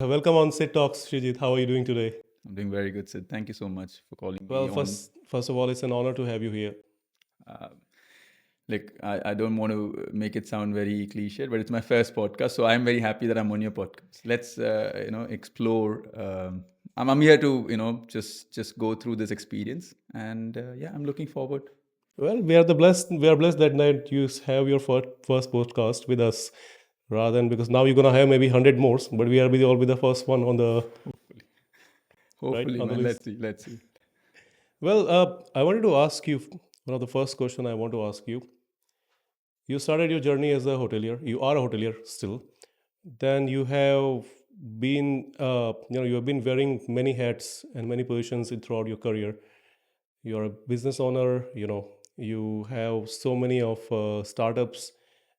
Welcome on Sit Talks, Sreejith. How are you doing today? I'm doing very good, Sid. Thank you so much for calling Well, me on. first of all, it's an honor to have you here. Uh, I don't want to make it sound very cliche, but it's my first podcast, so I'm very happy that I'm on your podcast. Let's explore. I'm here to just go through this experience, and yeah, I'm looking forward. Well, we are blessed that night you have your first podcast with us, rather than because now you're gonna have maybe 100 more, but we are all be the first one on the Hopefully, right hopefully, on the man. list. Let's see. Well, I wanted to ask you one of the first question I want to ask you. You started your journey as a hotelier. You are a hotelier still. Then you have been, you have been wearing many hats and many positions throughout your career. You're a business owner. You have so many of startups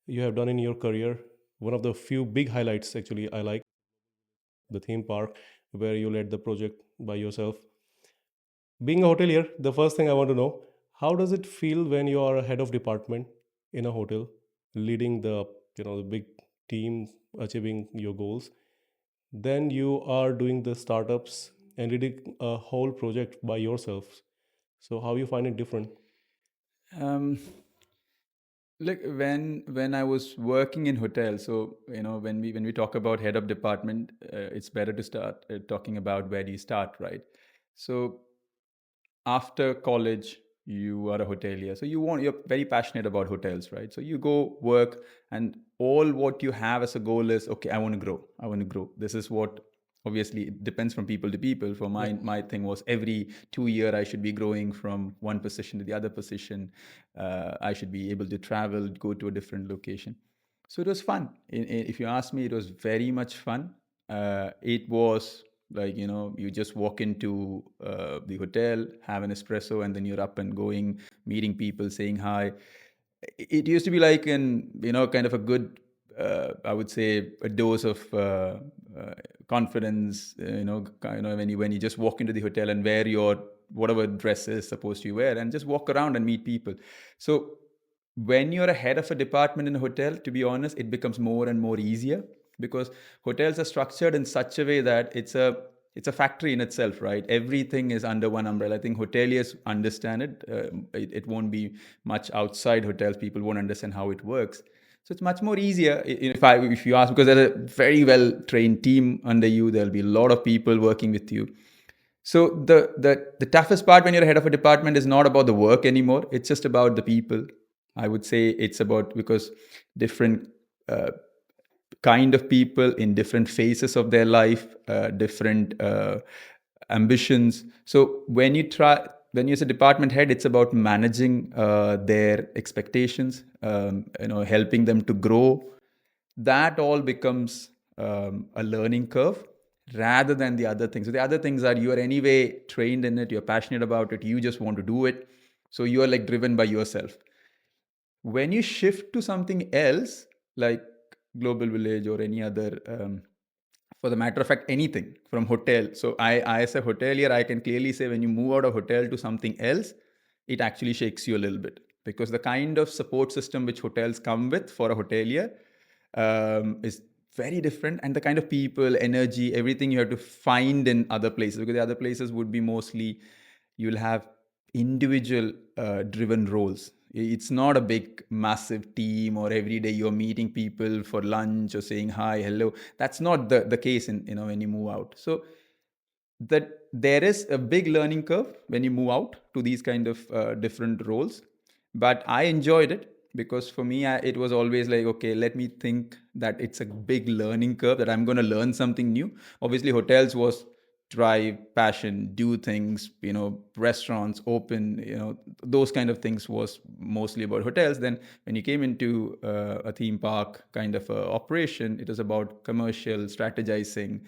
you have done in your career. One of the few big highlights, actually, I like the theme park where you led the project by yourself. Being a hotelier, the first thing I want to know, how does it feel when you are a head of department in a hotel, leading the big team, achieving your goals? Then you are doing the startups and leading a whole project by yourself. So how you find it different? Um, Like when I was working in hotels, so when we talk about head of department, it's better to start talking about where do you start, right? So after college, you are a hotelier, so you're very passionate about hotels, right? So you go work, and all what you have as a goal is, okay, I want to grow. I want to grow. This is what, obviously it depends from people to people. For Yeah. my thing was every 2 year I should be growing from one position to the other position. I should be able to travel, go to a different location. So it was fun. If you ask me, it was very much fun. It was like, you just walk into the hotel, have an espresso, and then you're up and going, meeting people, saying hi. It used to be like an, kind of a good, I would say, a dose of uh, confidence. When you just walk into the hotel and wear your whatever dress is supposed to wear, and just walk around and meet people. So when you're a head of a department in a hotel, to be honest, it becomes more and more easier, because hotels are structured in such a way that it's a factory in itself, right? Everything is under one umbrella. I think hoteliers understand it. It won't be much outside hotels. People won't understand how it works. So it's much more easier if you ask, because there's a very well trained team under you. There'll be a lot of people working with you. So the toughest part when you're head of a department is not about the work anymore. It's just about the people. I would say it's about, because different uh, kind of people in different phases of their life, different ambitions. So when you're a department head, it's about managing their expectations, helping them to grow. That all becomes a learning curve rather than the other things. So the other things are, you are anyway trained in it, you're passionate about it, you just want to do it. So you are like driven by yourself. When you shift to something else, like Global Village or any other, for the matter of fact, anything from hotel. So I as a hotelier, I can clearly say when you move out of hotel to something else, it actually shakes you a little bit, because the kind of support system which hotels come with for a hotelier is very different, and the kind of people, energy, everything you have to find in other places, because the other places would be mostly, you'll have individual driven roles. It's not a big massive team, or every day you're meeting people for lunch or saying hi, hello. That's not the case in, when you move out. So that there is a big learning curve when you move out to these kind of different roles. But I enjoyed it, because for me, it was always like, okay, let me think that it's a big learning curve, that I'm going to learn something new. Obviously hotels was drive, passion, do things, restaurants open, those kind of things was mostly about hotels. Then when you came into a theme park kind of operation, it was about commercial strategizing,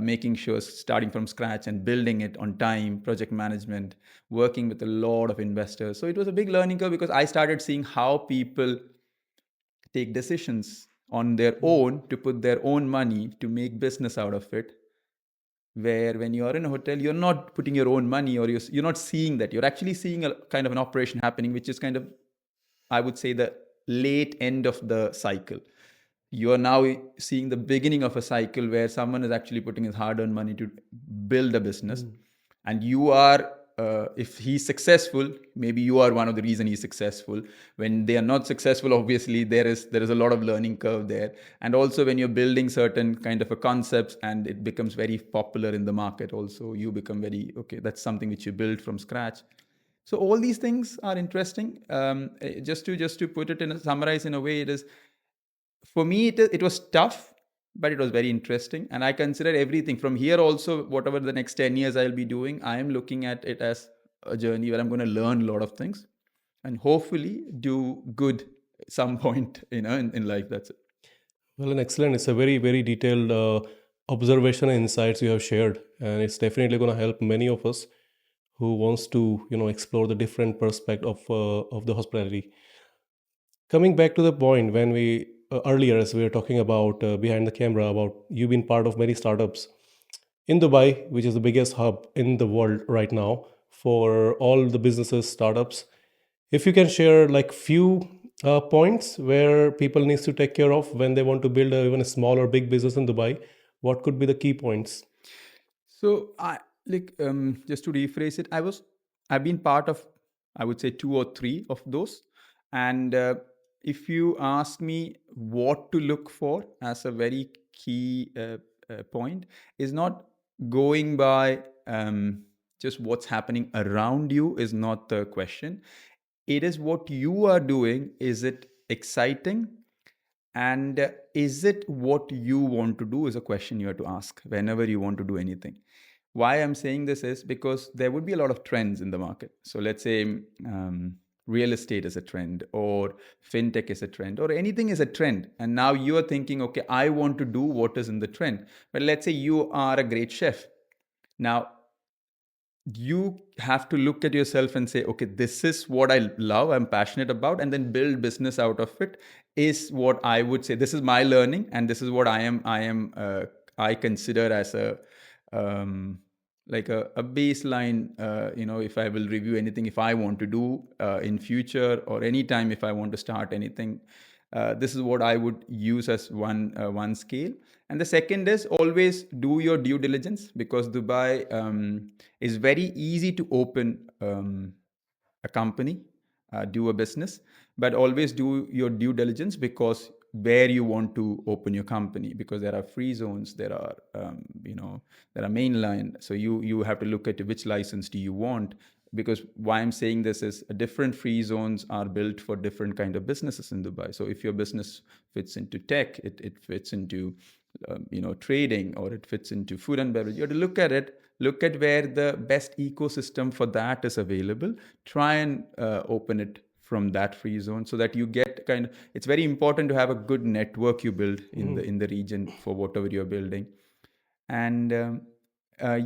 making sure, starting from scratch and building it on time, project management, working with a lot of investors. So it was a big learning curve, because I started seeing how people take decisions on their own to put their own money to make business out of it, where when you are in a hotel, you're not putting your own money, or you're not seeing that. You're actually seeing a kind of an operation happening, which is kind of, I would say, the late end of the cycle. You are now seeing the beginning of a cycle where someone is actually putting his hard-earned money to build a business, Mm. and you are, if he's successful, maybe you are one of the reason he's successful. When they are not successful, obviously there is a lot of learning curve there. And also when you're building certain kind of a concepts and it becomes very popular in the market, also you become very, okay, that's something which you build from scratch. So all these things are interesting. Just to put it in summarize in a way, it is, for me, it was tough, but it was very interesting. And I consider everything from here also, whatever the next 10 years I'll be doing, I am looking at it as a journey where I'm going to learn a lot of things and hopefully do good at some point, in life. That's it. Well, and excellent. It's a very, very detailed observation and insights you have shared, and it's definitely going to help many of us who wants to, explore the different perspective of the hospitality. Coming back to the point when we earlier, as we were talking about behind the camera, about you being part of many startups in Dubai, which is the biggest hub in the world right now for all the businesses, startups. If you can share like few points where people needs to take care of when they want to build even a small or big business in Dubai, what could be the key points? So I like, just to rephrase it, I've been part of, I would say, two or three of those. And if you ask me what to look for as a very key point, is not going by, just what's happening around you is not the question. It is what you are doing. Is it exciting? And is it what you want to do is a question you have to ask whenever you want to do anything. Why I'm saying this is because there would be a lot of trends in the market. So let's say, real estate is a trend, or fintech is a trend, or anything is a trend. And now you are thinking, okay, I want to do what is in the trend. But let's say you are a great chef. Now, you have to look at yourself and say, okay, this is what I love, I'm passionate about, and then build business out of it, is what I would say. This is my learning, and this is what I consider as a, like a baseline. If I will review anything, if I want to do in future, or anytime if I want to start anything, this is what I would use as one scale. And the second is, always do your due diligence, because Dubai, is very easy to open a company, do a business, but always do your due diligence, because where you want to open your company, because there are free zones, there are mainline. So you have to look at which license do you want. Because why I'm saying this is, different free zones are built for different kind of businesses in Dubai. So if your business fits into tech, it fits into, trading, or it fits into food and beverage, you have to look at it, look at where the best ecosystem for that is available, try and open it from that free zone, so that you get kind of, it's very important to have a good network you build in the Mhm. region for whatever you're building. And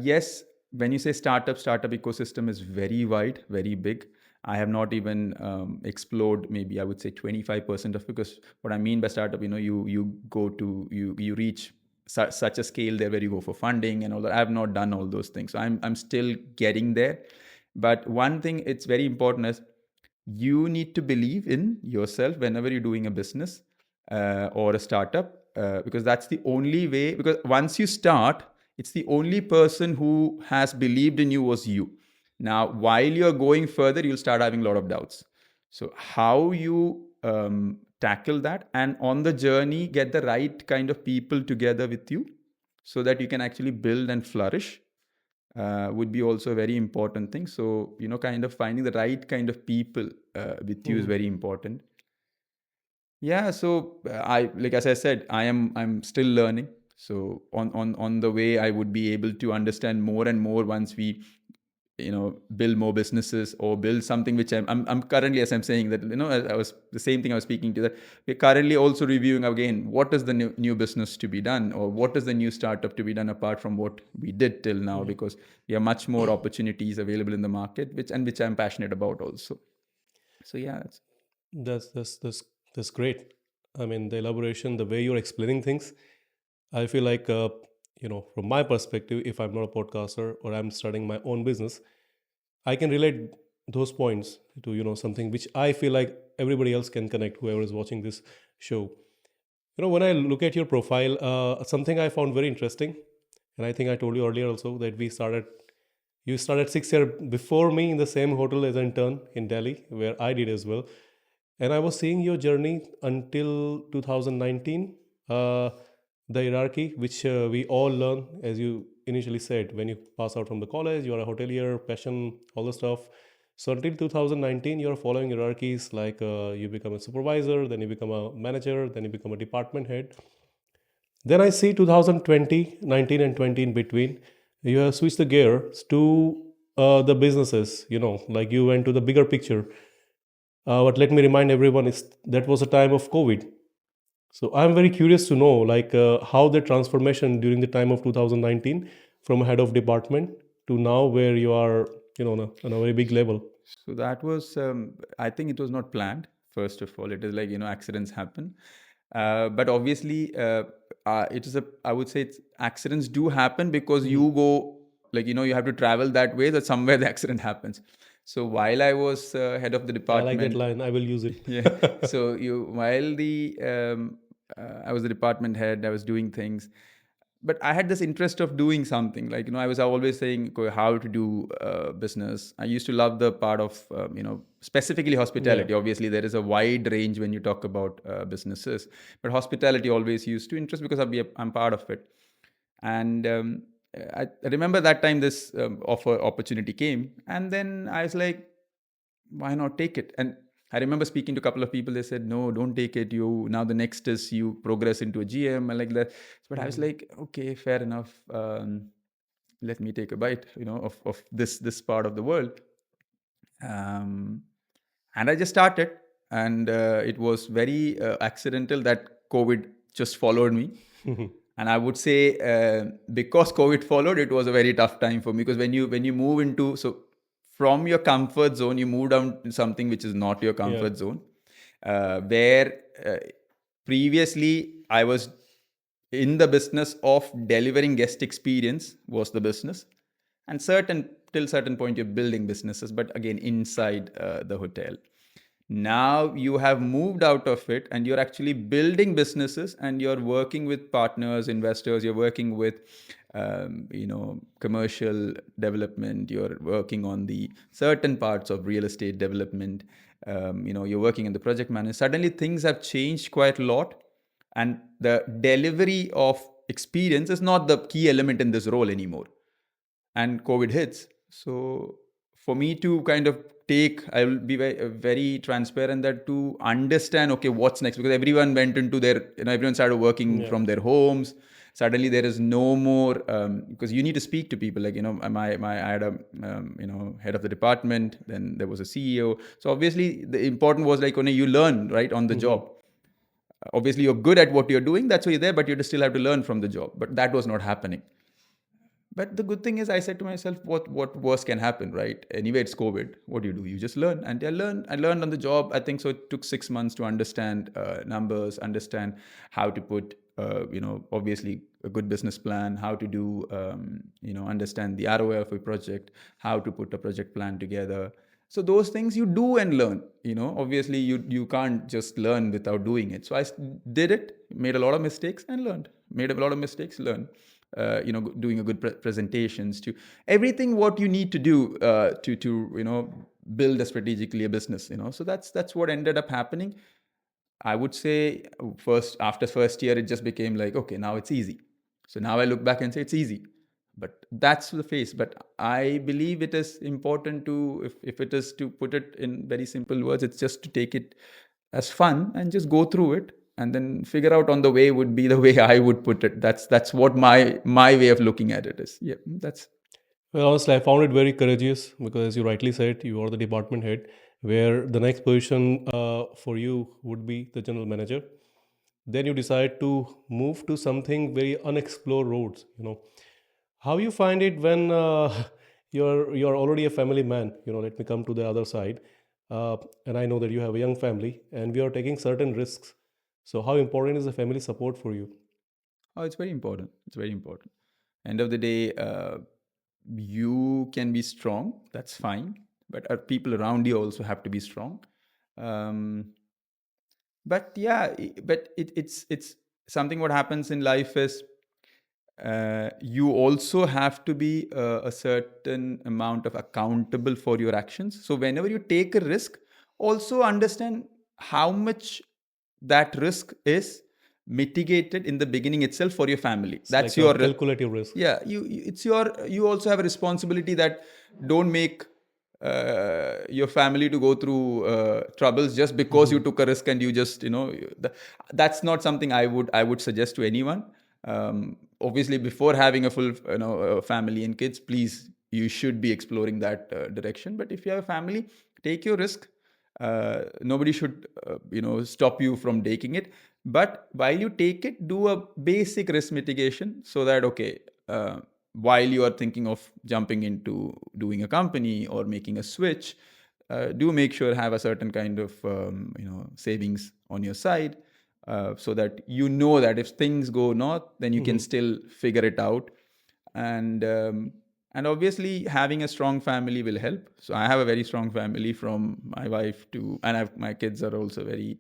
yes, when you say startup ecosystem is very wide, very big. I have not even explored, maybe I would say 25% of, because what I mean by startup, you go to, you reach such a scale there where you go for funding and all that. I have not done all those things, so I'm still getting there. But one thing it's very important is, you need to believe in yourself whenever you're doing a business, or a startup, because that's the only way. Because once you start, it's the only person who has believed in you was you. Now while you're going further, you'll start having a lot of doubts. So how you tackle that, and on the journey get the right kind of people together with you, so that you can actually build and flourish, would be also a very important thing. So, kind of finding the right kind of people with you is Mhm. very important. Yeah. So I, like, as I said, I'm still learning. So on the way, I would be able to understand more and more once we, build more businesses, or build something which I'm currently, as I'm saying that, I was the same thing I was speaking to, that we're currently also reviewing again, what is the new business to be done, or what is the new startup to be done apart from what we did till now, Mhm. because we have much more opportunities available in the market, which I'm passionate about also. So yeah, That's great. I mean, the elaboration, the way you're explaining things, I feel like, from my perspective, if I'm not a podcaster or I'm starting my own business, I can relate those points to, something which I feel like everybody else can connect, whoever is watching this show. When I look at your profile, something I found very interesting, and I think I told you earlier also that you started 6 years before me in the same hotel as an intern in Delhi, where I did as well. And I was seeing your journey until 2019, uh, the hierarchy, which we all learn, as you initially said, when you pass out from the college, you are a hotelier, passion, all the stuff. So until 2019, you're following hierarchies like you become a supervisor, then you become a manager, then you become a department head. Then I see 2020, 19, and 20 in between. You have switched the gears to the businesses, like you went to the bigger picture. But let me remind everyone is that was a time of COVID. So I'm very curious to know like how the transformation during the time of 2019 from head of department to now where you are, on a very big level. So that was, I think it was not planned. First of all, it is like accidents happen, but obviously, it is a. I would say accidents do happen because Mhm. you go like you have to travel that way that somewhere the accident happens. So while I was head of the I like that department, line. I will use yeah. it. So while I was the department head, I was doing things, but I had this interest of doing something. Like I was always saying, okay, how to do business. I used to love the part of specifically Yeah. hospitality. Obviously, there is a wide range when you talk about businesses, but hospitality always used to interest because I'm part of it. And I remember that time this opportunity came, and then I was like, why not take it? And I remember speaking to a couple of people. They said, no, don't take it. You now the next is you progress into a GM and like that. But I was Mhm. like, okay, fair enough. Let me take a bite, of this part of the world. Um, and I just started, and it was very accidental that COVID just followed me. And I would say because COVID followed, it was a very tough time for me because when you move into from your comfort zone, you move down to something which is not your Yeah. comfort zone, where previously I was in the business of delivering guest experience was the business, and certain point you're building businesses, but again inside the hotel. Now you have moved out of it and you're actually building businesses, and you're working with partners, investors, you're working with commercial development, you're working on the certain parts of real estate development, you're working in the project management. Suddenly things have changed quite a lot, and the delivery of experience is not the key element in this role anymore, and COVID hits. So for me to kind of I will be very, very transparent that to understand, okay, what's next, because everyone went into their, everyone started working Yeah. from their homes. Suddenly there is no more, because you need to speak to people. Like, I had a, head of the department, then there was a CEO. So obviously the important was like, you learn right on the Mhm. job. Obviously you're good at what you're doing. That's why you're there, but you still have to learn from the job. But that was not happening. But the good thing is, I said to myself, what worse can happen, right? Anyway, it's COVID. What do you do? You just learn. And I learned on the job. I think so. It took 6 months to understand numbers, understand how to put, obviously a good business plan, how to do, understand the ROI of a project, how to put a project plan together. So those things you do and learn. Obviously you can't just learn without doing it. So I did it, made a lot of mistakes and learned. Made a lot of mistakes, learned. Doing a good presentations, to everything what you need to do to build a strategically a business. So that's what ended up happening. I would say first after first year it just became like, okay, now it's easy. So now I look back and say it's easy, but that's the phase. But I believe it is important to, if it is to put it in very simple words, it's just to take it as fun and just go through it, and then figure out on the way would be the way I would put it. That's what my way of looking at it is. Yeah, that's. Well, honestly, I found it very courageous because, as you rightly said, you are the department head, where the next position for you would be the general manager. Then you decide to move to something very unexplored roads. How you find it when you're already a family man. Let me come to the other side, and I know that you have a young family, and we are taking certain risks. So, how important is the family support for you? Oh, it's very important. It's very important. End of the day, you can be strong. That's fine, but people around you also have to be strong. Um, but yeah, but it's something what happens in life is you also have to be a certain amount of accountable for your actions. So whenever you take a risk, also understand how much that risk is mitigated in the beginning itself for your family. It's That's like a your calculative risk. yeah. It's your, you also have a responsibility that don't make your family to go through troubles just because you Mhm. took a risk, and you just, that's not something I would suggest to anyone. Obviously, before having a full, family and kids, please, you should be exploring that direction. But if you have a family, take your risk. Nobody should stop you from taking it. But while you take it, do a basic risk mitigation, so that, okay, while you are thinking of jumping into doing a company or making a switch, do make sure have a certain kind of savings on your side, so that that if things go north, then you can Mhm. still figure it out. And um, and obviously, having a strong family will help. So I have a very strong family, from my wife to, and my kids are also very,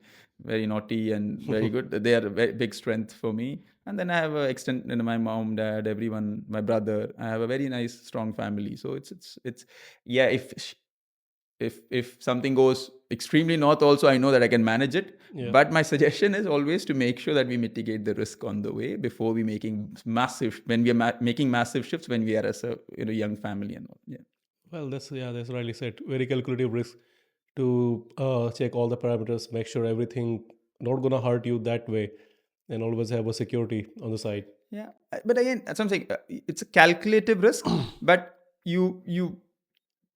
very naughty and very good. They are a very big strength for me. And then I have a extent, my mom, dad, everyone, my brother. I have a very nice, strong family. So it's yeah. If something goes extremely north, also I know that I can manage it. Yeah. But my suggestion is always to make sure that we mitigate the risk on the way before we making massive, when we are making massive shifts, when we are as a young family and all. Yeah. Well, that's rightly said. Very calculative risk to check all the parameters, make sure everything not gonna hurt you that way, and always have a security on the side. Yeah. But again, that's what I'm saying. It's a calculative risk, but you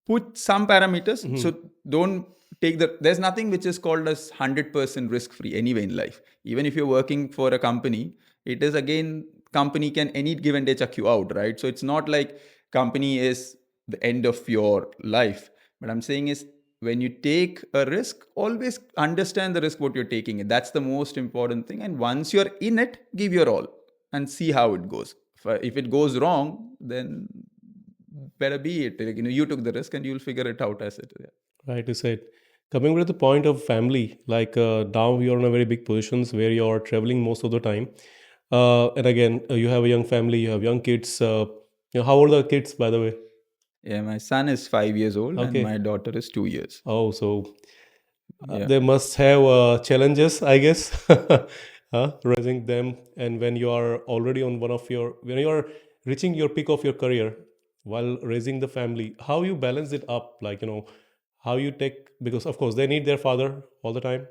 put some parameters. Mhm. So don't take there's nothing which is called as 100% risk free anyway in life. Even if you're working for a company, it is, again, company can any given day chuck you out, right? So it's not like company is the end of your life. But I'm saying is, when you take a risk, always understand the risk what you're taking. That's the most important thing. And once you're in it, give your all and see how it goes. If it goes wrong, then better be it. Like, you took the risk, and you'll figure it out as it. Yeah. Right, you said. Coming to the point of family, like now you're in a very big positions where you're traveling most of the time. And again, you have a young family, you have young kids. How old are the kids, by the way? Yeah, my son is 5 years old, and Okay. my daughter is 2 years. Oh, so Yeah. they must have challenges, I guess, raising them. And when you are already on when you are reaching your peak of your career while raising the family, how you balance it up? Like, how you take, because of course they need their father all the time,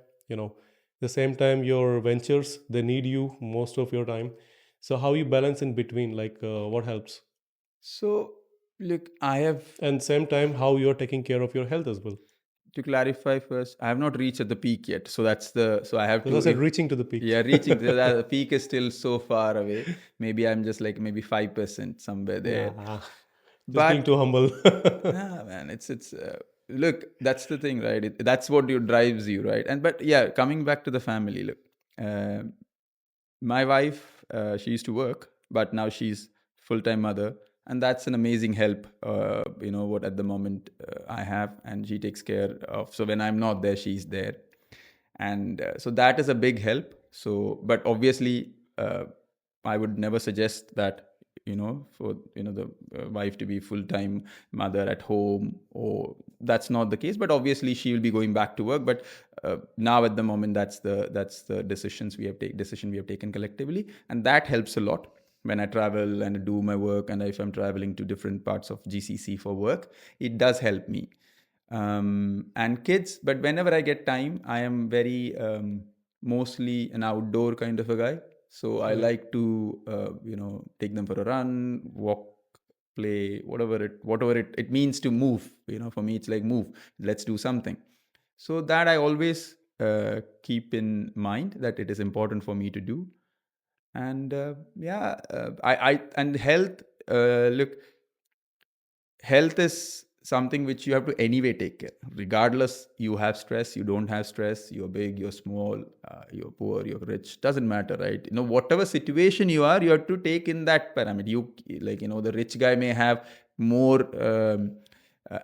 the same time your ventures, they need you most of your time. So how you balance in between, like what helps? So, look, I have And same time, how you're taking care of your health as well. to clarify first. I have not reached at the peak yet. So so I have As I to, said, if, reaching to the peak. yeah, reaching the peak is still so far away. Maybe I'm just like maybe 5% somewhere there. Nah, just being But too humble. nah, man, it's look, that's the thing, right? That's what you drives you, right? And but yeah, coming back to the family, look, uh, my wife, she used to work, but now she's full-time mother, and that's an amazing help. What at the moment I have, and she takes care of. So when I'm not there, she's there, and so that is a big help. So, but obviously, I would never suggest that, for the wife to be full-time mother at home, or that's not the case. But obviously she will be going back to work. But now at the moment, that's the decision we have taken collectively, and that helps a lot when I travel and do my work, and if I'm traveling to different parts of GCC for work, it does help me. And kids, but whenever I get time, I am very mostly an outdoor kind of a guy. So I Okay. like to take them for a run, walk, play, whatever it means to move. For me, it's like move. Let's do something. So that I always keep in mind that it is important for me to do. And yeah, I and health. Look, health is something which you have to anyway take care, regardless you have stress, you don't have stress, you're big, you're small, you're poor, you're rich, doesn't matter, right? Whatever situation you are, you have to take in that parameter. The rich guy may have more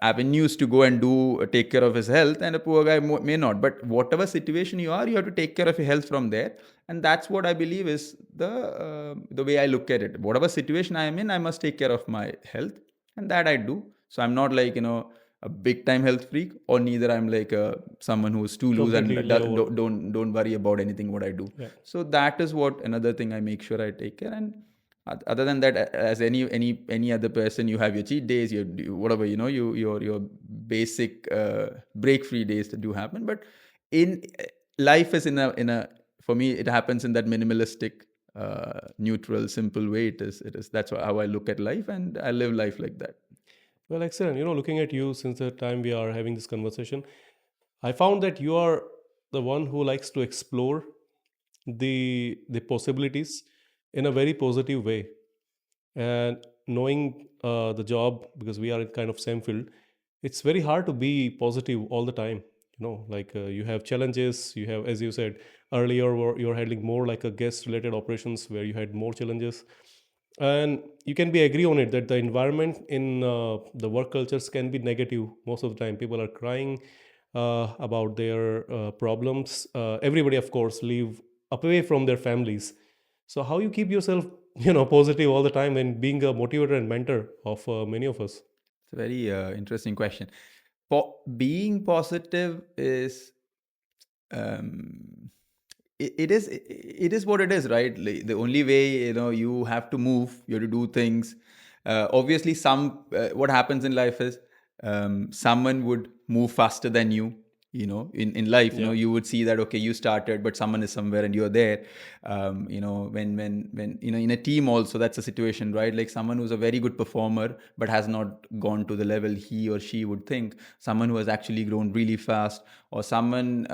avenues to go and do take care of his health, and a poor guy may not. But whatever situation you are, you have to take care of your health from there, and that's what I believe is the way I look at it. Whatever situation I am in, I must take care of my health, and that I do. So I'm not like a big time health freak, or neither I'm like someone who's too loose and Completely lay over. don't worry about anything what I do. Yeah. So that is what another thing I make sure I take care. And other than that, as any other person, you have your cheat days, whatever, your basic break free days that do happen. But in life is in a for me, it happens in that minimalistic, neutral, simple way. It is that's how I look at life, and I live life like that. Well, excellent. Looking at you since the time we are having this conversation, I found that you are the one who likes to explore the possibilities in a very positive way. And knowing the job, because we are in kind of same field, it's very hard to be positive all the time. Like you have challenges. You have, as you said earlier, you're handling more like a guest related operations where you had more challenges. And you can be agree on it that the environment in the work cultures can be negative most of the time. People are crying about their problems. Everybody, of course, live away from their families. So how you keep yourself positive all the time and being a motivator and mentor of many of us? It's a very interesting question. Being positive is, um, it is what it is, right? Like, the only way, you have to move, you have to do things. Obviously, what happens in life is, someone would move faster than you. In life, Yeah. you would see that, okay, you started, but someone is somewhere and you're there. When in a team also, that's a situation, right? Like someone who's a very good performer but has not gone to the level he or she would think. Someone who has actually grown really fast, or someone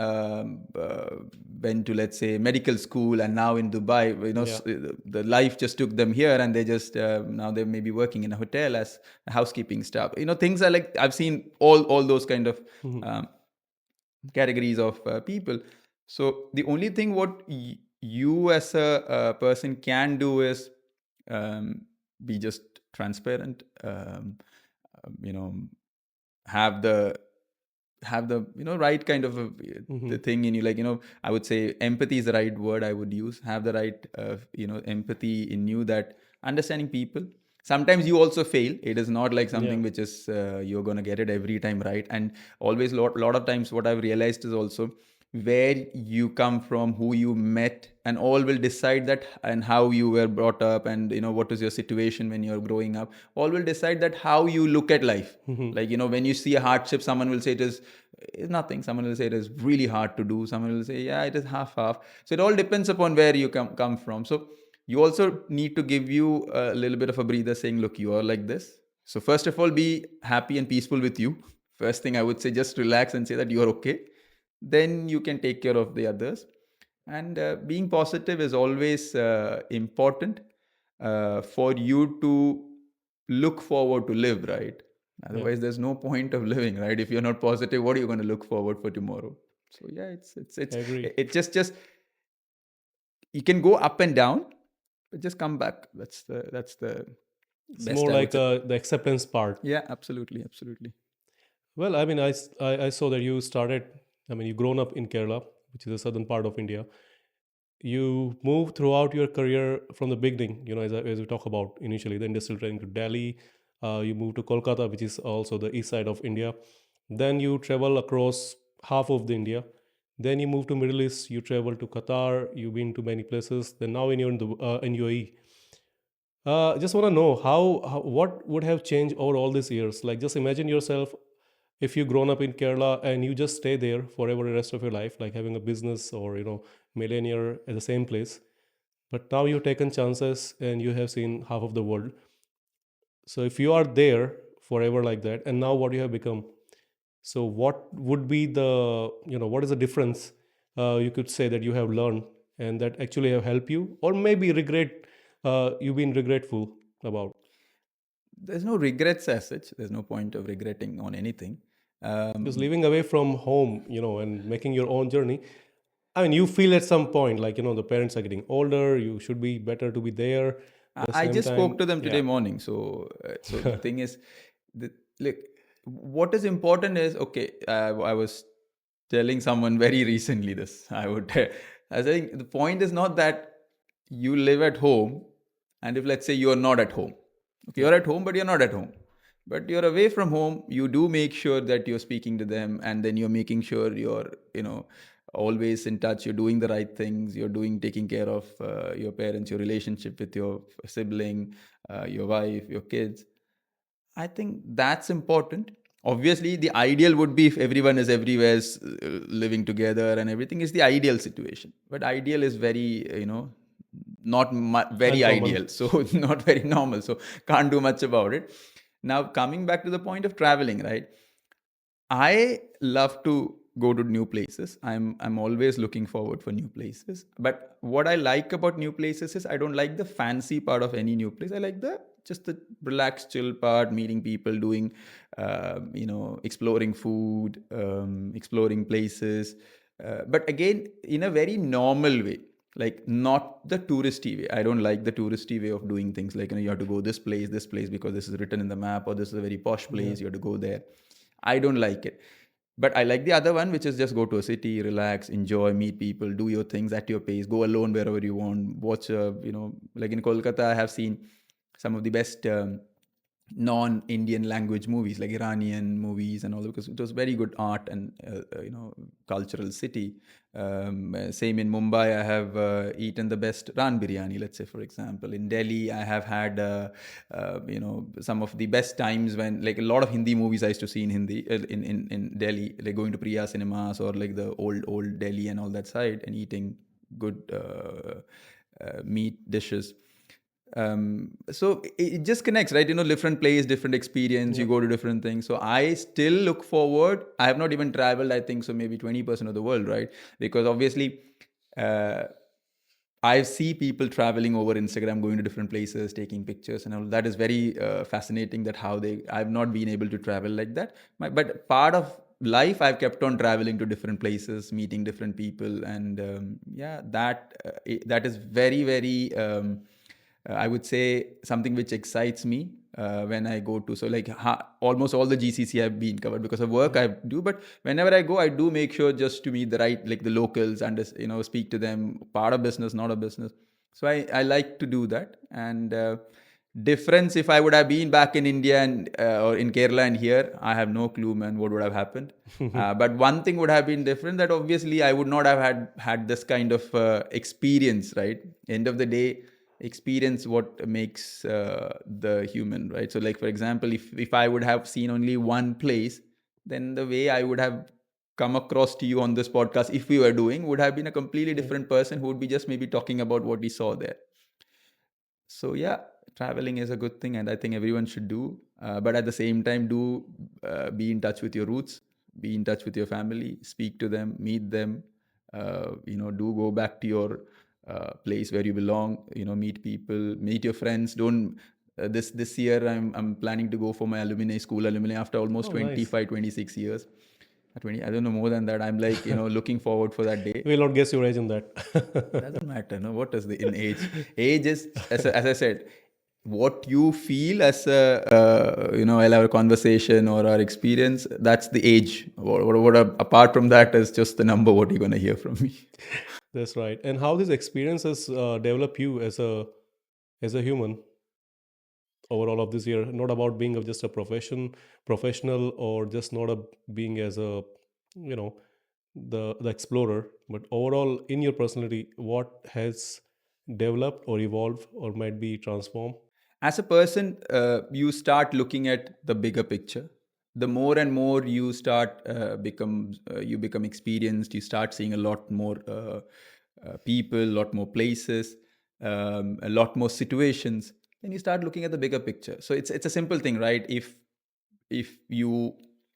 went to, let's say, medical school, and now in Dubai, Yeah. the life just took them here, and they just now they may be working in a hotel as a housekeeping staff. Things are like, I've seen all those kind of Mhm. um, categories of people. So the only thing what you as a person can do is, um, be just transparent, you know have the right kind of the Mhm. thing in you, like, I would say empathy is the right word I would use. Have the right empathy in you, that understanding people. Sometimes you also fail. It is not like Yeah. something which is you're going to get it every time right. And always, lot of times, what I've realized is also, where you come from, who you met, and all will decide that, and how you were brought up, and what is your situation when you're growing up, all will decide that how you look at life. Mhm. Like, when you see a hardship, someone will say it is nothing, someone will say it is really hard to do, someone will say, yeah, it is half. So it all depends upon where you come from. So you also need to give you a little bit of a breather, saying, look, you are like this. So first of all, be happy and peaceful with you. First thing I would say, just relax and say that you are okay. Then you can take care of the others. And being positive is always important for you to look forward to live, right? Yeah. Otherwise, there's no point of living, right? If you're not positive, what are you going to look forward for tomorrow? So yeah, I agree. it just you can go up and down, but just come back. That's the It's best more I would like say. the acceptance part. Yeah, absolutely. Well, I mean, I saw that you started, I mean, you grown up in Kerala, which is the southern part of India. You moved throughout your career from the beginning, as we talk about initially, the industrial training to Delhi. You moved to Kolkata, which is also the east side of India. Then you travel across half of the India. Then you move to Middle East. You travel to Qatar. You've been to many places. Then now in UAE. Just want to know what would have changed over all these years. Like, just imagine yourself if you grown up in Kerala and you just stay there forever the rest of your life, like having a business or millionaire at the same place. But now you've taken chances and you have seen half of the world. So if you are there forever like that, and now what you have become, so what would be the what is the difference you could say that you have learned and that actually have helped you, or maybe regret you've been regretful about? There's no regrets as such. There's no point of regretting on anything. Because Um, living away from home, and making your own journey, I mean, you feel at some point like, the parents are getting older, you should be better to be there at the I same just spoke time. to them today Yeah. morning. So the thing is, the, look, what is important is, okay, I was telling someone very recently this. I think the point is not that you live at home, and if let's say you're not at home, okay, Yeah. you're at home, but you're not at home. But you're away from home, you do make sure that you're speaking to them, and then you're making sure you're, always in touch, you're doing the right things, you're taking care of your parents, your relationship with your sibling, your wife, your kids. I think that's important. Obviously, the ideal would be if everyone is everywhere, living together, and everything is the ideal situation. But ideal is very, not very Uncommon. ideal. So not very normal. So can't do much about it. Now, coming back to the point of traveling, right? I love to go to new places. I'm always looking forward for new places. But what I like about new places is I don't like the fancy part of any new place. I like the just the relaxed, chill part, meeting people, doing, exploring food, exploring places. But again, in a very normal way, like not the touristy way. I don't like the touristy way of doing things. Like, you have to go this place because this is written in the map, or this is a very posh Yeah. place. You have to go there. I don't like it. But I like the other one, which is just go to a city, relax, enjoy, meet people, do your things at your pace, go alone wherever you want, watch, like in Kolkata, I have seen some of the best non-Indian language movies, like Iranian movies and all that, because it was very good art and cultural city. Same in Mumbai, I have eaten the best ran biryani. Let's say, for example, in Delhi, I have had some of the best times when, like, a lot of Hindi movies I used to see in Hindi in Delhi, like going to Priya cinemas or like the old Delhi and all that side, and eating good meat dishes. So it just connects, right? Different place, different experience, you Yeah. go to different things. So I still look forward. I have not even traveled, I think so, maybe 20% of the world, right? Because obviously, uh, I see people traveling over Instagram, going to different places, taking pictures, and all that is very fascinating. That how they, I've not been able to travel like that. But part of life, I've kept on traveling to different places, meeting different people, and yeah, that is very, very. I would say something which excites me when I go to. So like almost all the GCC have been covered because of work Yeah. I do. But whenever I go, I do make sure just to meet the right, like the locals, and speak to them. Part of business, not a business. So I like to do that. And difference, if I would have been back in India and or in Kerala and here, I have no clue, man, what would have happened. But one thing would have been different, that obviously I would not have had this kind of experience, right? End of the day, experience what makes the human, right? So like, for example, if I would have seen only one place, then the way I would have come across to you on this podcast, if we were doing, would have been a completely Yeah. different person who would be just maybe talking about what we saw there. So yeah, traveling is a good thing, and I think everyone should do. But at the same time, do be in touch with your roots, be in touch with your family, speak to them, meet them. Do go back to your place where you belong. Meet people, meet your friends. Don't this year I'm planning to go for my alumni school alumni after almost Oh, nice. 25, 26 years. 20, I don't know, more than that. I'm like, looking forward for that day. We'll not guess your age in Doesn't that. matter, no. What is the in age? Age is, as I said, what you feel as a while our conversation or our experience. That's the age. Apart from that is just the number. What you're gonna hear from me. That's right. And how these experiences develop you as a human over all of this year? Not about being just a professional, or just not a being as a, you know, the explorer, but overall in your personality, what has developed or evolved or might be transformed? As a person, you start looking at the bigger picture. The more and more you start you become experienced. You start seeing a lot more people, a lot more places, a lot more situations. Then you start looking at the bigger picture. So it's a simple thing, right? If you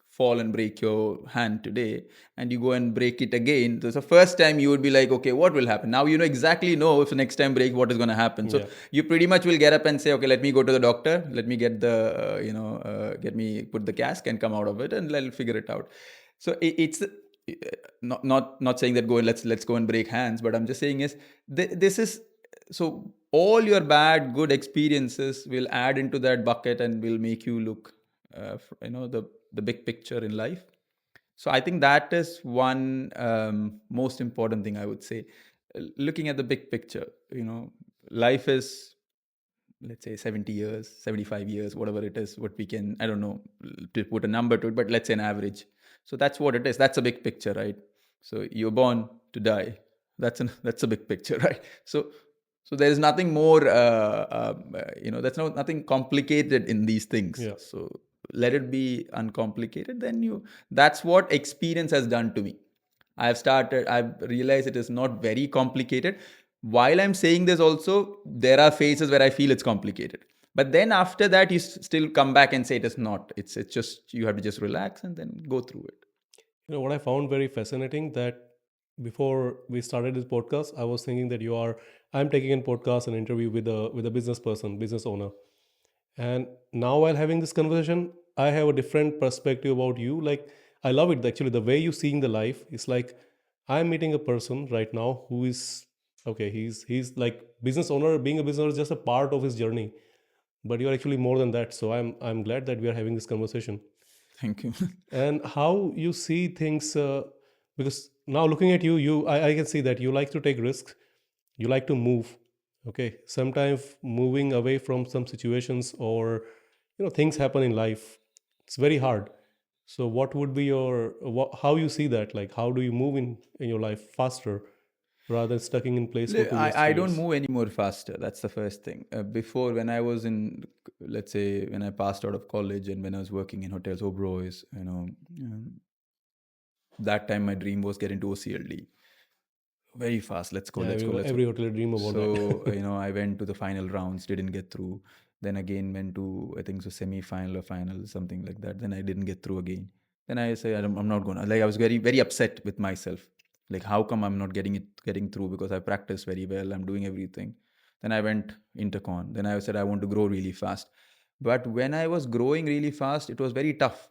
fall and break your hand today, and you go and break it again, so the first time you would be like, okay, what will happen now? Exactly know if the next time break, what is going to happen. So Yeah. you pretty much will get up and say, okay, let me go to the doctor, let me get the get me put the cask and come out of it, and I'll figure it out. So it's not saying that go and let's go and break hands, but I'm just saying is this is, so all your bad good experiences will add into that bucket and will make you look the big picture in life. So I think that is one most important thing I would say. Looking at the big picture, life is, let's say, 70 years, 75 years, whatever it is, what we can, I don't know, to put a number to it, but let's say an average. So that's what it is. That's a big picture, right? So you're born to die. That's a big picture, right? So there is nothing more, that's nothing complicated in these things. Yeah. So let it be uncomplicated. That's what experience has done to me. I've realized it is not very complicated. While I'm saying this, also, there are phases where I feel it's complicated. But then after that, you still come back and say it is not. It's just, you have to just relax and then go through it. What I found very fascinating that before we started this podcast, I was thinking that I'm taking a podcast, an interview with a business person, business owner. And now while having this conversation, I have a different perspective about you. Like, I love it actually, the way you seeing the life. It's like I'm meeting a person right now who is okay, he's like business owner. Being a business owner is just a part of his journey, but you're actually more than that. So I'm glad that we are having this conversation. Thank you. And how you see things, because now looking at you, I can see that you like to take risks, you like to move. Okay, sometimes moving away from some situations, or things happen in life, it's very hard. So what would be how you see that, like how do you move in your life faster rather than stucking in place for 2 years, I 3 don't years? move any more faster. That's the first thing. Before, when I was in, let's say, when I passed out of college and when I was working in hotels, Oberoi's, that time my dream was get into OCLD very fast. Let's go, Yeah, let's go, let's go. every hotel dream about So, that. I went to the final rounds, didn't get through. Then again went to, I think so, semi-final or final, something like that. Then I didn't get through again. Then I say, I'm not gonna. Like, I was very, very upset with myself. Like, how come I'm not getting through? Because I practiced very well. I'm doing everything. Then I went intercon. Then I said I want to grow really fast. But when I was growing really fast, it was very tough,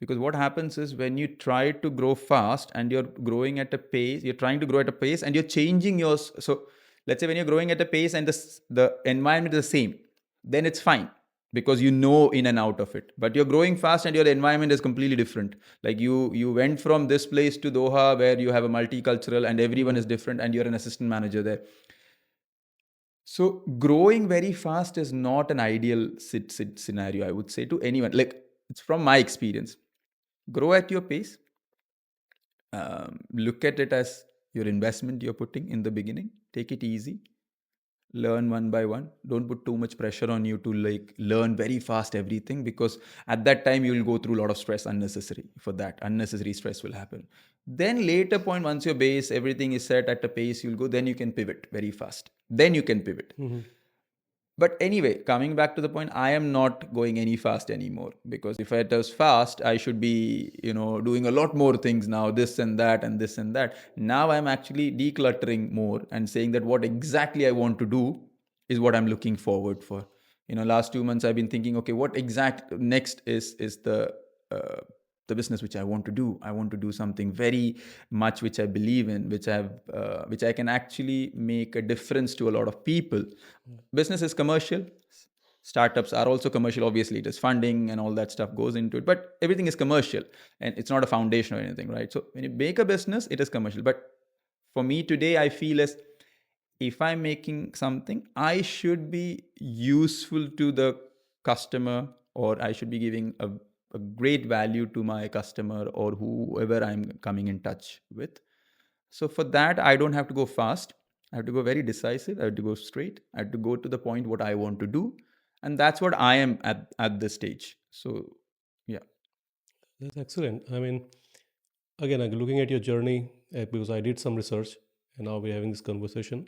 because what happens is when you try to grow fast and you're growing at a pace, you're trying to grow at a pace and you're changing yours. So let's say when you're growing at a pace and the environment is the same, then it's fine, because you know in and out of it. But you're growing fast and your environment is completely different. Like, you went from this place to Doha, where you have a multicultural and everyone is Mhm. different, and you're an assistant manager there. So growing very fast is not an ideal scenario, I would say, to anyone. Like, it's from my experience. Grow at your pace. Look at it as your investment you're putting in the beginning. Take it easy. Learn one by one. Don't put too much pressure on you to, like, learn very fast everything, because at that time you will go through a lot of stress unnecessary. For that, unnecessary stress will happen. Then later point, once your base, everything is set at a pace you'll go, then you can pivot very fast. Then you can pivot. Mhm. But anyway, coming back to the point, I am not going any fast anymore, because if I was fast, I should be, doing a lot more things now, this and that and this and that. Now I'm actually decluttering more and saying that what exactly I want to do is what I'm looking forward for. Last 2 months I've been thinking, okay, what exact next is uh, the business which I want to do. I want to do something very much which I believe in, which I can actually make a difference to a lot of people. Business is commercial. Startups are also commercial. Obviously, it is funding and all that stuff goes into it, but everything is commercial, and it's not a foundation or anything, right? So when you make a business, it is commercial. But for me today, I feel as if I'm making something, I should be useful to the customer, or I should be giving a great value to my customer or whoever I'm coming in touch with. So for that, I don't have to go fast. I have to go very decisive. I have to go straight. I have to go to the point what I want to do. And that's what I am at this stage. So yeah. That's excellent. I mean, again, like, looking at your journey, because I did some research and now we're having this conversation,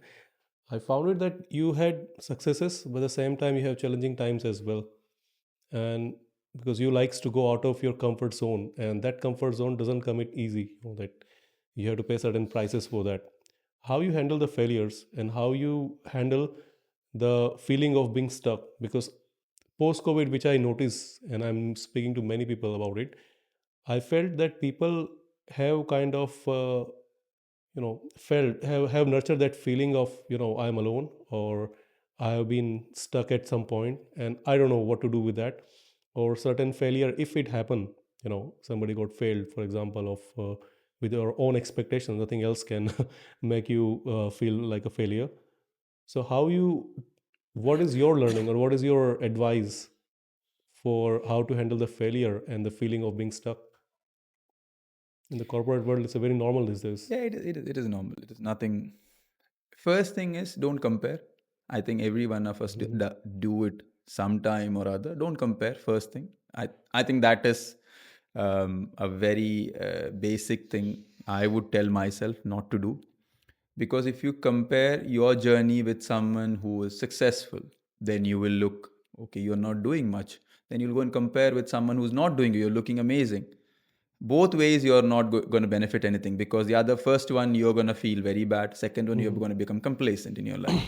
I found it that you had successes, but at the same time you have challenging times as well. And because you likes to go out of your comfort zone, and that comfort zone doesn't come it easy, that you have to pay certain prices for that. How you handle the failures and how you handle the feeling of being stuck, because post covid, which I notice, and I'm speaking to many people about it, I felt that people have kind of have nurtured that feeling of, I'm alone, or I have been stuck at some point and I don't know what to do with that. or certain failure if it happened, somebody got failed, for example, of with your own expectations, nothing else can make you feel like a failure. So how you, what is your learning or what is your advice for how to handle the failure and the feeling of being stuck in the corporate world? It's a very normal these days. Yeah, it is normal. It is nothing. First thing is, don't compare. I think every one of us Mhm. do it sometime or other. Don't compare. First thing. I think that is a very basic thing I would tell myself not to do. Because if you compare your journey with someone who is successful, then you will look, okay, you're not doing much. Then you'll go and compare with someone who's not doing it. You're looking amazing. Both ways you're not going to benefit anything, because the other first one you're going to feel very bad, second one you're Mhm. going to become complacent in your life.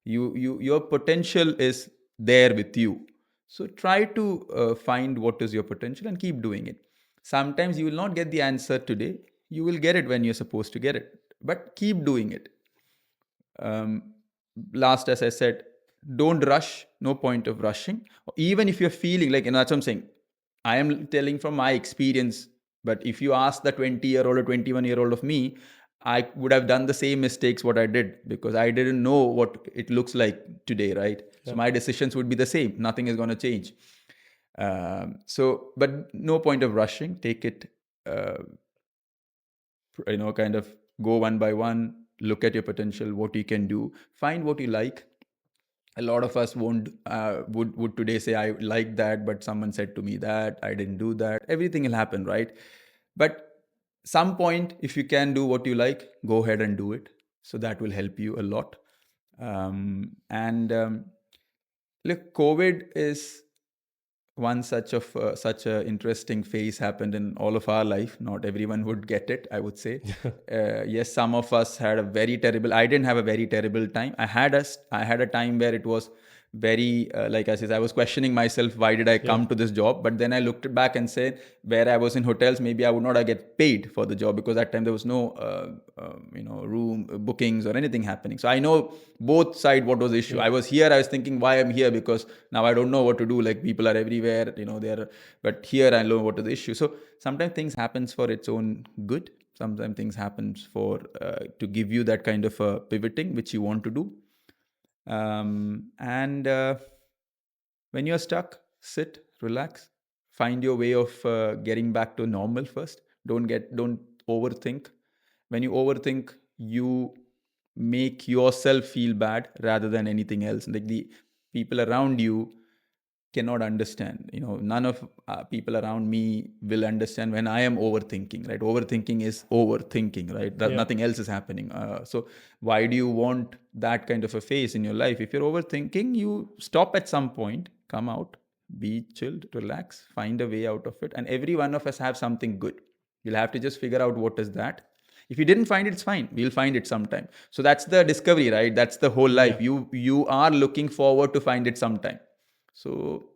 Your potential is there with you. So try to find what is your potential and keep doing it. Sometimes you will not get the answer today, you will get it when you're supposed to get it, but keep doing it. um, Last, as I said, don't rush. No point of rushing. Even if you're feeling like, that's what I'm saying. I am telling from my experience. But if you ask the 20-year-old or 21-year-old of me, I would have done the same mistakes what I did, because I didn't know what it looks like today, right? So Yeah. my decisions would be the same. Nothing is going to change. But no point of rushing. Take it, uh, kind of go one by one, look at your potential, what you can do, find what you like. A lot of us won't would today say, I like that, but someone said to me that I didn't do that. Everything will happen, right? But some point, if you can do what you like, go ahead and do it. So that will help you a lot. And Look, COVID is one such a interesting phase happened in all of our life. Not everyone would get it, I would say. Yes, some of us had a very terrible. I didn't have a very terrible time. I had a time where it was very like I said, I was questioning myself, why did I Yeah. come to this job? But then I looked back and said, where I was in hotels, maybe I would not have get paid for the job, because that time there was no room bookings or anything happening. So I know both side what was the issue. Yeah. I was here, I was thinking, why I'm here, because now I don't know what to do. Like, people are everywhere, they're, but here I know what is the issue. So sometimes things happens for its own good. Sometimes things happens for to give you that kind of pivoting which you want to do. And When you're stuck, sit, relax, find your way of getting back to normal first. Don't overthink. When you overthink, you make yourself feel bad rather than anything else. Like, the people around you cannot understand. None of people around me will understand when I am overthinking, right? Overthinking is overthinking, right? That Yeah. nothing else is happening. So why do you want that kind of a phase in your life? If you're overthinking, you stop at some point, come out, be chilled, relax, find a way out of it. And every one of us have something good. You'll have to just figure out what is that. If you didn't find it, it's fine, we'll find it sometime. So that's the discovery, right? That's the whole Yeah. life. You are looking forward to find it sometime. So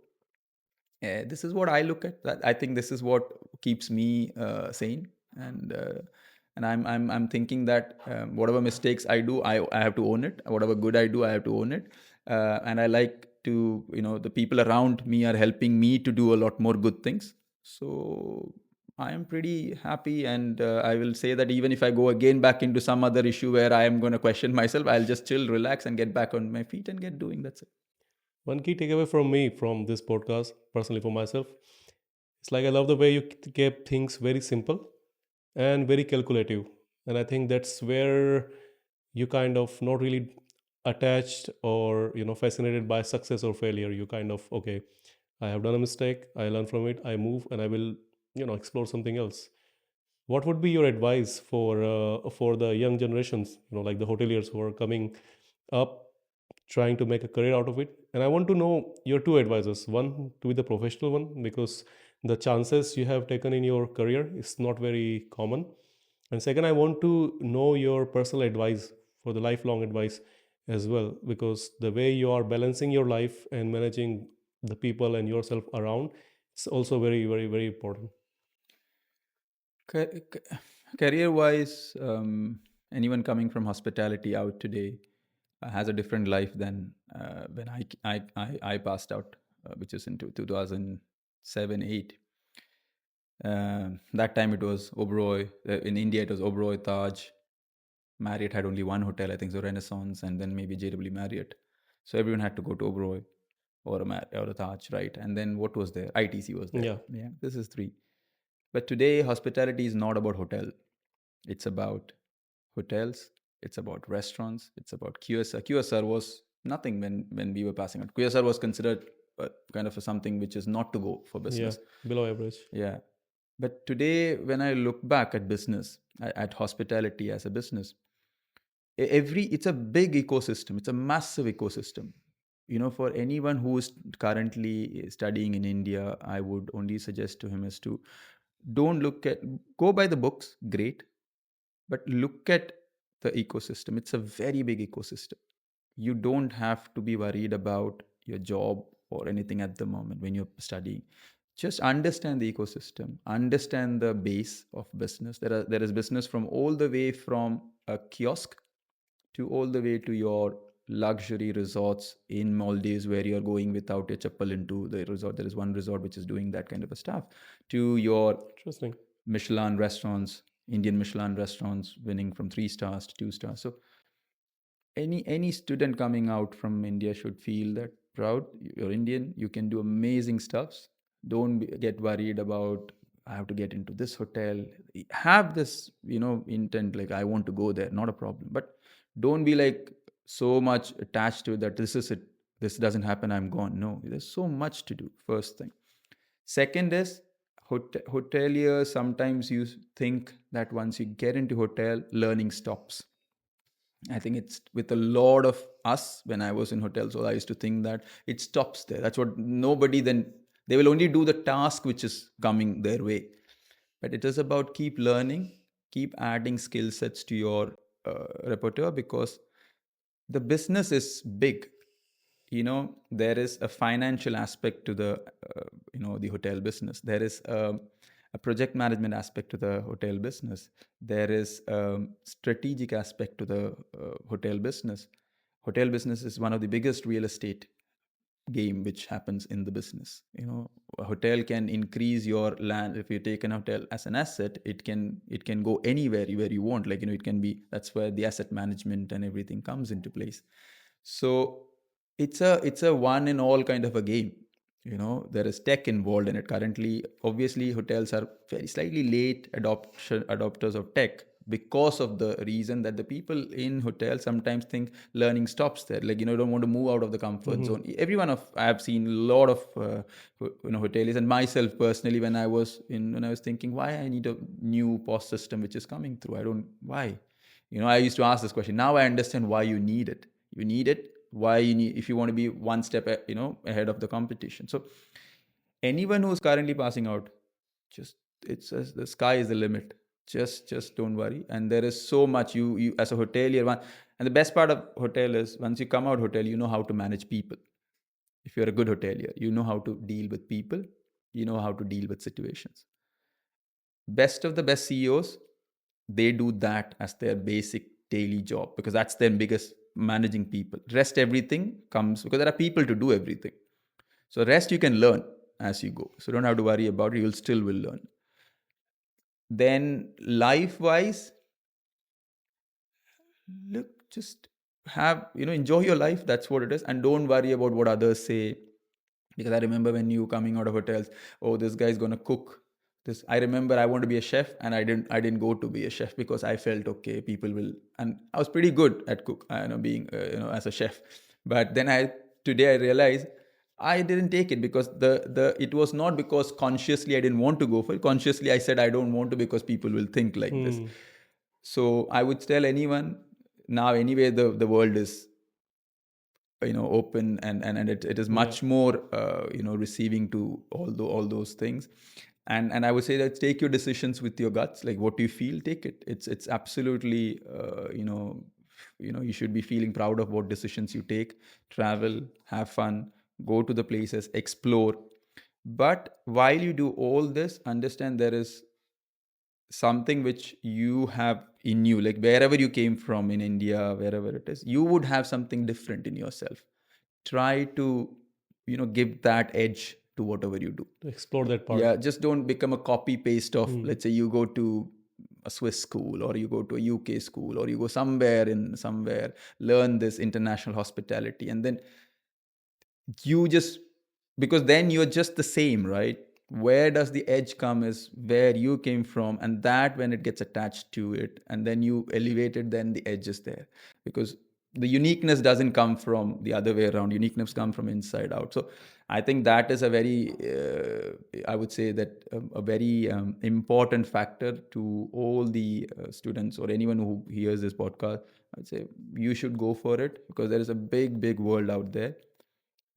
this is what I look at. I think this is what keeps me sane. And I'm thinking that whatever mistakes I do, I have to own it. Whatever good I do, I have to own it. And I like to, the people around me are helping me to do a lot more good things. So I am pretty happy, and I will say that even if I go again back into some other issue where I am going to question myself, I'll just chill, relax, and get back on my feet and get doing. That's it. One key takeaway from me from this podcast, personally for myself, it's like I love the way you kept things very simple and very calculative. And I think that's where you kind of not really attached or fascinated by success or failure. You kind of, okay, I have done a mistake, I learn from it, I move, and I will explore something else. What would be your advice for the young generations, like the hoteliers who are coming up trying to make a career out of it? And I want to know your two advices. One to be the professional one, because the chances you have taken in your career is not very common. And second, I want to know your personal advice for the lifelong advice as well, because the way you are balancing your life and managing the people and yourself around, it's also very, very, very important. Career wise, anyone coming from hospitality out today has a different life than when I passed out, which is in 2000. 7, 8. That time it was Oberoi. In India, it was Oberoi, Taj. Marriott had only one hotel, I think, so Renaissance, and then maybe JW Marriott. So everyone had to go to Oberoi or a Taj, right? And then what was there? ITC was there. Yeah. Yeah, this is three. But today, hospitality is not about hotel. It's about hotels. It's about restaurants. It's about QSR. QSR was nothing when we were passing out. QSR was considered kind of something which is not to go for Yeah. business. Below average. Yeah. But today, when I look back at business, at hospitality as a business, it's a big ecosystem. It's a massive ecosystem. For anyone who is currently studying in India, I would only suggest to him is to don't go by the books, great, but look at the ecosystem. It's a very big ecosystem. You don't have to be worried about your job or anything at the moment when you're studying. Just understand the ecosystem, understand the base of business. There is business from all the way from a kiosk to all the way to your luxury resorts in Maldives where you're going without your chappal into the resort. There is one resort which is doing that kind of a stuff. To your Interesting. Michelin restaurants, Indian Michelin restaurants winning from 3 stars to 2 stars. So any student coming out from India should feel that proud. You're Indian. You can do amazing stuffs. Don't get worried about I have to get into this hotel. Have this intent like I want to go there. Not a problem. But don't be like so much attached to it that this is it. This doesn't happen. I'm gone. No, there's so much to do. First thing. Second is hoteliers sometimes you think that once you get into hotel, learning stops. I think it's with a lot of us when I was in hotels. So I used to think that it stops there. That's what nobody then, they will only do the task which is coming their way. But it is about keep learning, keep adding skill sets to your repertoire because the business is big. There is a financial aspect to the hotel business. There is a project management aspect to the hotel business. There is a strategic aspect to the hotel business. Hotel business is one of the biggest real estate game which happens in the business. A hotel can increase your land. If you take an hotel as an asset, it can go anywhere where you want. Like it can be, that's where the asset management and everything comes into place. So it's a one and all kind of a game. There is tech involved in it currently. Obviously hotels are very slightly late adopters of tech because of the reason that the people in hotels sometimes think learning stops there. Like don't want to move out of the comfort Mm-hmm. zone. Everyone of I have seen a lot of hoteliers and myself personally when I was thinking why I need a new POS system which is coming through. I don't why. I used to ask this question. Now I understand why you need it. You need it. Why you need if you want to be one step ahead of the competition. So anyone who's currently passing out, just the sky is the limit. Just don't worry. And there is so much you as a hotelier one. And the best part of hotel is once you come out hotel, you know how to manage people. If you're a good hotelier, you know how to deal with people. You know how to deal with situations. Best of the best CEOs, they do that as their basic daily job because that's their biggest managing people. Rest everything comes because there are people to do everything. So rest you can learn as you go. So don't have to worry about it. You'll still will learn. Then life wise, look, just enjoy your life. That's what it is. And don't worry about what others say. Because I remember when you coming out of hotels, oh, this guy's gonna cook. This I remember I want to be a chef and I didn't go to be a chef because I felt okay, people will, and I was pretty good at being as a chef. But then today I realized I didn't take it because the it was not because consciously I didn't want to go for it. Consciously I said I don't want to because people will think like this. Hmm. So I would tell anyone now anyway the world is open and it is Yeah. much more receiving to all those things. And I would say that take your decisions with your guts. Like what you feel, take it. It's absolutely you should be feeling proud of what decisions you take. Travel, have fun, go to the places, explore. But while you do all this, understand there is something which you have in you, like wherever you came from in India, wherever it is, you would have something different in yourself. Try to give that edge to whatever you do. To explore that part. Yeah, just don't become a copy paste of, Hmm. let's say you go to a Swiss school, or you go to a UK school, or you go somewhere, learn this international hospitality, and then you just, because then you're just the same, right? Where does the edge come is where you came from, and that when it gets attached to it and then you elevate it, then the edge is there. Because the uniqueness doesn't come from the other way around, uniqueness comes from inside out. So I think that is a very I would say that a very important factor to all the students or anyone who hears this podcast. I'd say you should go for it, because there is a big world out there.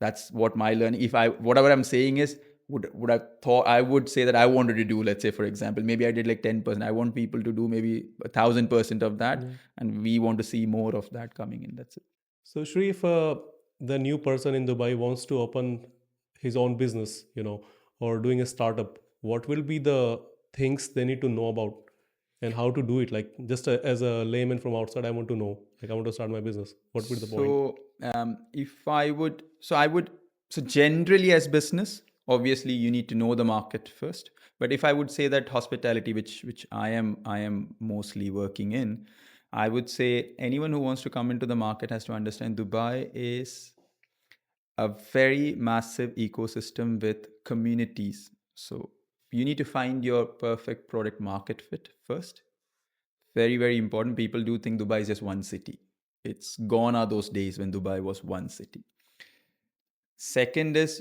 That's what my learning, if I, whatever I'm saying is, would I thought, I would say that I wanted to do, let's say for example, maybe I did like 10%, I want people to do maybe 1,000% of that, Yeah. and we want to see more of that coming in. That's it. So, Shri, if the new person in Dubai wants to open his own business, or doing a startup, what will be the things they need to know about and how to do it? Like, just as a layman from outside, I want to know. Like, I want to start my business. What would be the point? So if I would, so generally as business, obviously you need to know the market first. But if I would say that hospitality, which I am mostly working in, I would say anyone who wants to come into the market has to understand Dubai is a very massive ecosystem with communities. So you need to find your perfect product market fit first. Very important. People do think Dubai is just one city. It's gone are those days when Dubai was one city. Second is,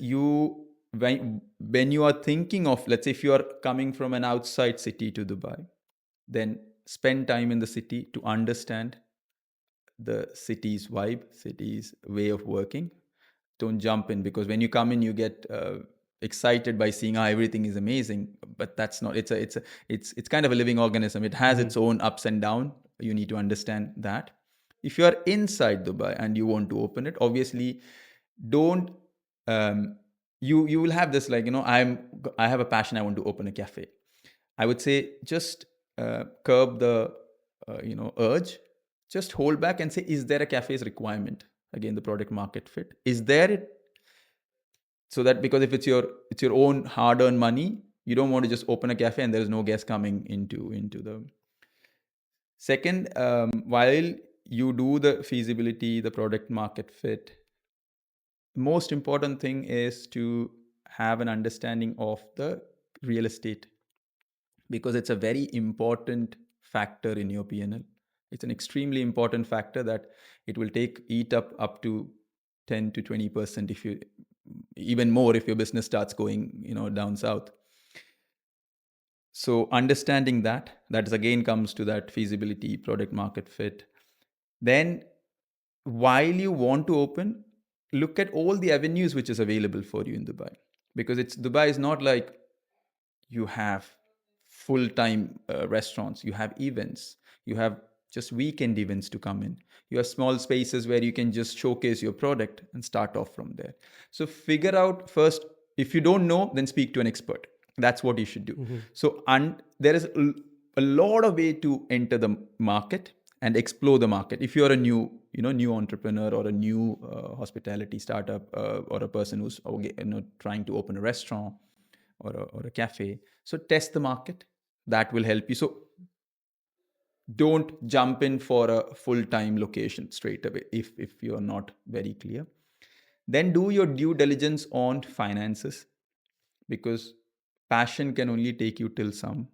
when you are thinking of, let's say if you are coming from an outside city to Dubai, then spend time in the city to understand the city's vibe, city's way of working. Don't jump in, because when you come in, you get excited by seeing how everything is amazing, but that's not. It's kind of a living organism. It has its own ups and downs. You need to understand that. If you are inside Dubai and you want to open it, obviously don't you will have this, like, I have a passion, I want to open a cafe. I would say just curb the urge. Just hold back and say, is there a cafe's requirement? Again, the product market fit. Is there it? So that, because if it's your own hard-earned money, you don't want to just open a cafe and there is no guest coming into the. Second, while you do the feasibility, the product market fit, most important thing is to have an understanding of the real estate, because it's a very important factor in your PNL. It's an extremely important factor that it will eat up to 10 to 20%, if you, even more if your business starts going down south. So understanding that is again comes to that feasibility, product market fit. Then while you want to open, look at all the avenues which is available for you in Dubai, because Dubai is not like you have full-time restaurants, you have events, you have just weekend events to come in, you have small spaces where you can just showcase your product and start off from there. So figure out first. If you don't know, then speak to an expert. That's what you should do. So, and there is a lot of way to enter the market and explore the market. If you're a new entrepreneur, or a new hospitality startup, or a person who's trying to open a restaurant or a cafe, so test the market. That will help you. So don't jump in for a full-time location straight away if you're not very clear. Then do your due diligence on finances, because passion can only take you till some.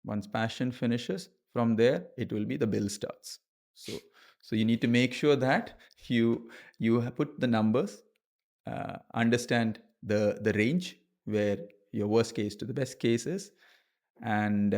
Once passion finishes, from there it will be the bill starts. So you need to make sure that you put the numbers, understand the range where your worst case to the best case is. And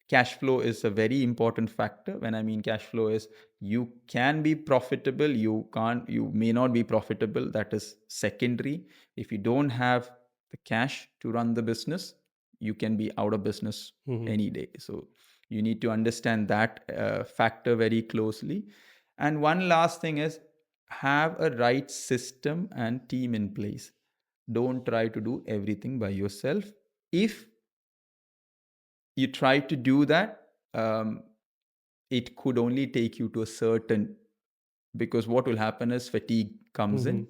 cash flow is a very important factor. When I mean cash flow is, you can be profitable, you may not be profitable, that is secondary. If you don't have the cash to run the business, you can be out of business any day. So you need to understand that factor very closely. And one last thing is, have a right system and team in place. Don't try to do everything by yourself. If you try to do that, it could only take you to a certain, because what will happen is fatigue comes in.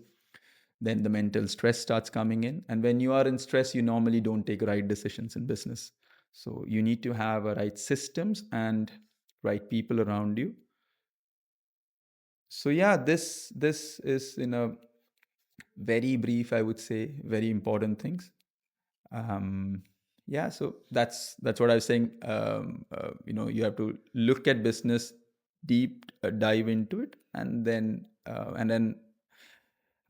then the mental stress starts coming in, and when you are in stress, you normally don't take right decisions in business. So you need to have a right systems and right people around you. So yeah, this is in a very brief, I would say, very important things. um, yeah, so that's what I was saying. You have to look at business deep, dive into it, and then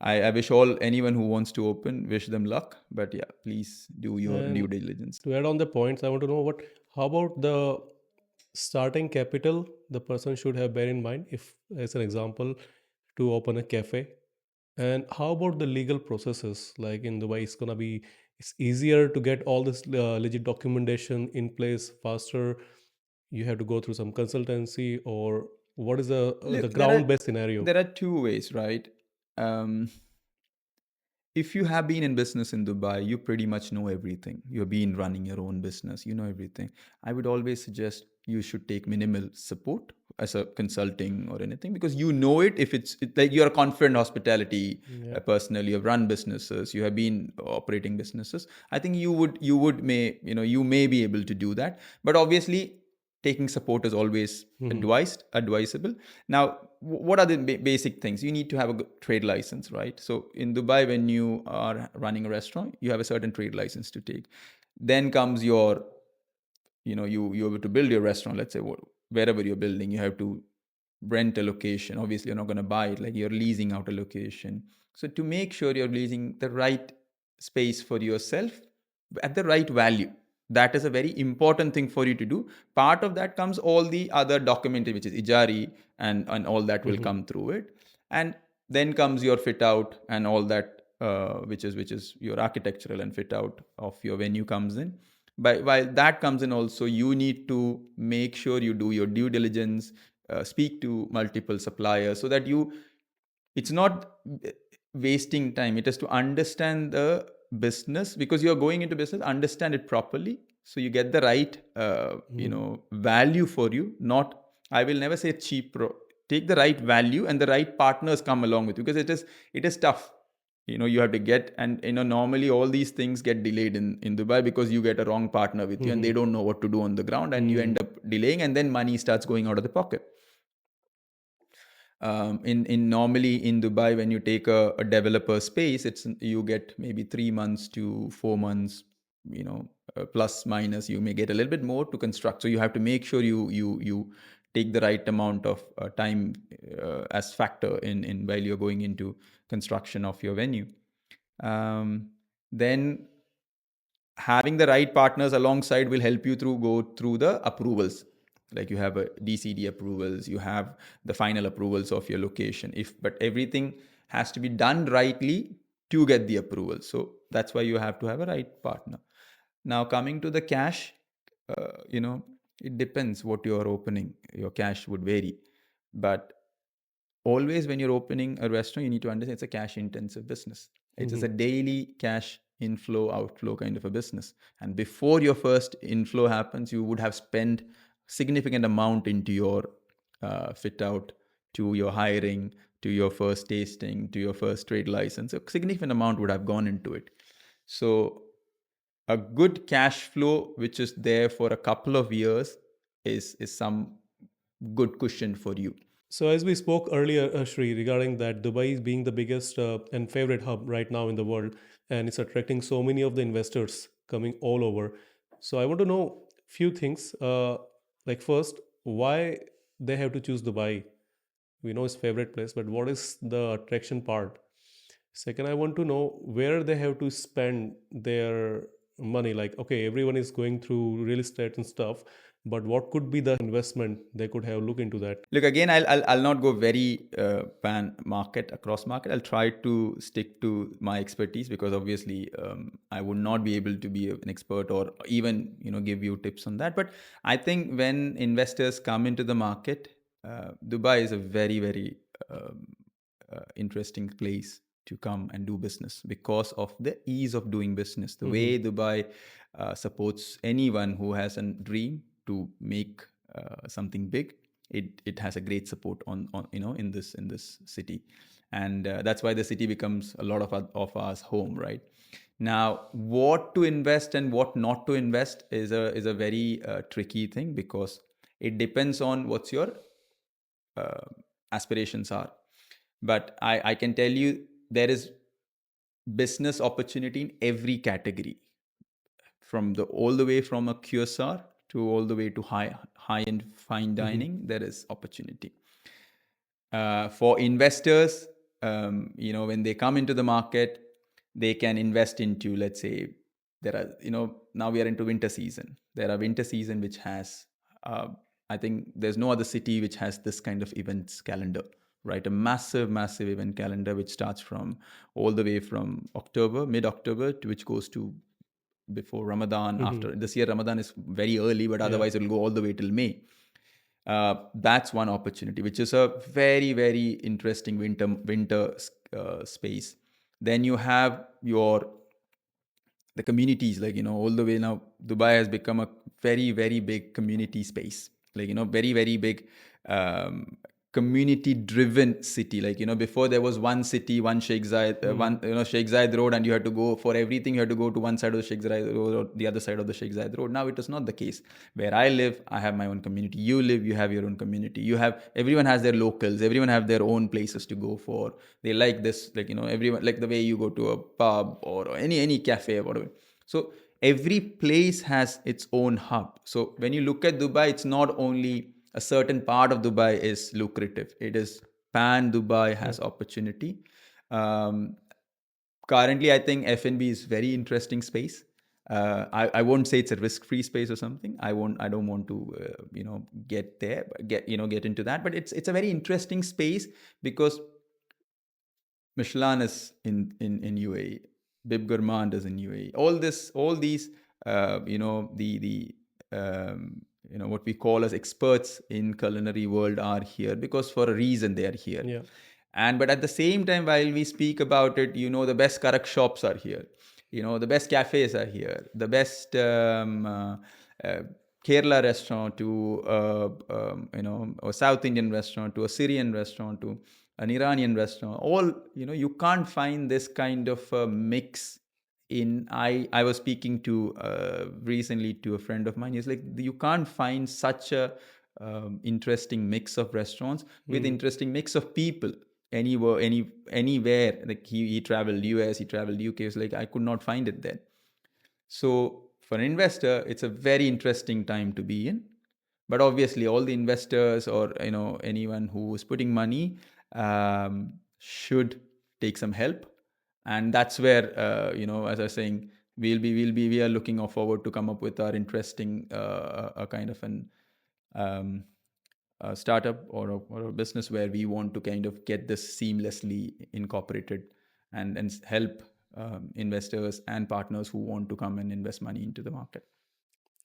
I wish all anyone who wants to open, wish them luck. But yeah, please do your due And diligence. to add on the points, I want to know what how about the starting capital the person should have bear in mind if, as an example, to open a cafe. And how about the legal processes? Like in Dubai, it's easier to get all this legit documentation in place faster. You have to go through some consultancy, or what is the Look, ground based scenario? there are two ways, right? Um, if you have been in business in Dubai, you pretty much know everything. You've been running your own business, you know everything. I would always suggest you should take minimal support as a consulting or anything, because you know it. If like you're a confident hospitality Yeah. personally, you've run businesses, you have been operating businesses. I think you may be able to do that. But obviously, taking support is always Hmm. advisable. Now, what are the basic things? You need to have a trade license, right? So in Dubai, when you are running a restaurant, you have a certain trade license to take. Then comes your, you have to build your restaurant. Let's say wherever you're building, you have to rent a location. Obviously, you're not going to buy it, like you're leasing out a location. So to make sure you're leasing the right space for yourself at the right value, that is a very important thing for you to do. Part of that comes all the other documentation, which is ijari, and all that will Hmm. come through it. And then comes your fit out and all that, which is your architectural and fit out of your venue comes in. But while that comes in also, you need to make sure you do your due diligence, speak to multiple suppliers, so that it's not wasting time. It is to understand the business, because you're going into business, understand it properly, so you get the right Hmm. value for you. Not, I will never say cheap take the right value, and the right partners come along with you, because it is tough. You have to get, and normally all these things get delayed in Dubai, because you get a wrong partner with you, and they Hmm. don't know what to do on the ground, and you Hmm. end up delaying, and then money starts going out of the pocket. In normally in Dubai, when you take a developer space, you get maybe 3 months to 4 months, plus minus. You may get a little bit more to construct. So you have to make sure you take the right amount of time as factor in while you're going into construction of your venue. Then having the right partners alongside will help you go through the approvals. Like you have a DCD approvals, you have the final approvals of your location. But everything has to be done rightly to get the approval. So that's why you have to have a right partner. Now, coming to the cash, uh, you know it depends what you are opening. Your cash would vary, but always when you're opening a restaurant, you need to understand it's a cash intensive business. It is Hmm. a daily cash inflow outflow kind of a business. And before your first inflow happens, you would have spent significant amount into your fit out, to your hiring, to your first tasting, to your first trade license. A significant amount would have gone into it. So a good cash flow which is there for a couple of years is some good cushion for you. So, as we spoke earlier, Shri, regarding that Dubai is being the biggest and favorite hub right now in the world, and it's attracting so many of the investors coming all over. So, I want to know few things. Like first, why they have to choose Dubai? We know it's favorite place, but what is the attraction part? Second, I want to know where they have to spend their money. Like, okay, everyone is going through real estate and stuff, but what could be the investment they could have look into that? Look, again, I'll not go very pan market across market. I'll try to stick to my expertise, because obviously I would not be able to be an expert, or even give you tips on that. But I think when investors come into the market, Dubai is a very very um, interesting place to come and do business, because of the ease of doing business. The Mm-hmm. way Dubai supports anyone who has a dream to make something big. It has a great support on in this city. and that's why the city becomes a lot of us home, right? Now, what to invest and what not to invest is a very tricky thing, because it depends on what's your uh, aspirations are. But I can tell you, there is business opportunity in every category, from the all the way from a QSR to all the way to high end fine Hmm. dining. There is opportunity for investors. When they come into the market, they can invest into, let's say, there are, now we are into winter season. There are winter season which has, uh, I think there's no other city which has this kind of events calendar, right? A massive, massive event calendar which starts from all the way from October, mid October, to which goes to before Ramadan. Hmm. After this year, Ramadan is very early, but Yeah. otherwise it'll go all the way till May. That's one opportunity, which is a very, very interesting winter space. Then you have your the communities, like, all the way now Dubai has become a very, very big community space, like, very, very big um, community driven city. Like, before there was one city, one Sheikh Zayed, Mm. one, Sheikh Zayed road, and you had to go for everything, you had to go to one side of the Sheikh Zayed road or the other side of the Sheikh Zayed road. Now it is not the case. Where I live, I have my own community. You live, you have your own community. You have, everyone has their locals, everyone have their own places to go for. They like this, like, everyone, like the way you go to a pub or any cafe or whatever. So every place has its own hub. So when you look at Dubai, it's not only a certain part of Dubai is lucrative. It is pan Dubai Yeah. has opportunity. Um, Currently, I think F&B is very interesting space. I won't say it's a risk-free space or something. I don't want to get there, get into that. But it's a very interesting space, because Michelin is in UAE. Bib Gourmand is in UAE. All these, the what we call as experts in culinary world are here, because for a reason they are here. Yeah. And but at the same time, while we speak about it, the best karak shops are here. The best cafes are here. The best uh, Kerala restaurant to a South Indian restaurant to a Syrian restaurant to an Iranian restaurant. All, you can't find this kind of mix in. I was speaking to recently to a friend of mine. He's like, you can't find such a interesting mix of restaurants with Mm. interesting mix of people anywhere, anywhere. Like he traveled US, he traveled UK. It's like I could not find it there. So for an investor, it's a very interesting time to be in. But obviously, all the investors, or anyone who is putting money, should take some help. And that's where, as I was saying, we are looking forward to come up with our interesting a kind of an um, a startup, or a business where we want to kind of get this seamlessly incorporated, and help investors and partners who want to come and invest money into the market.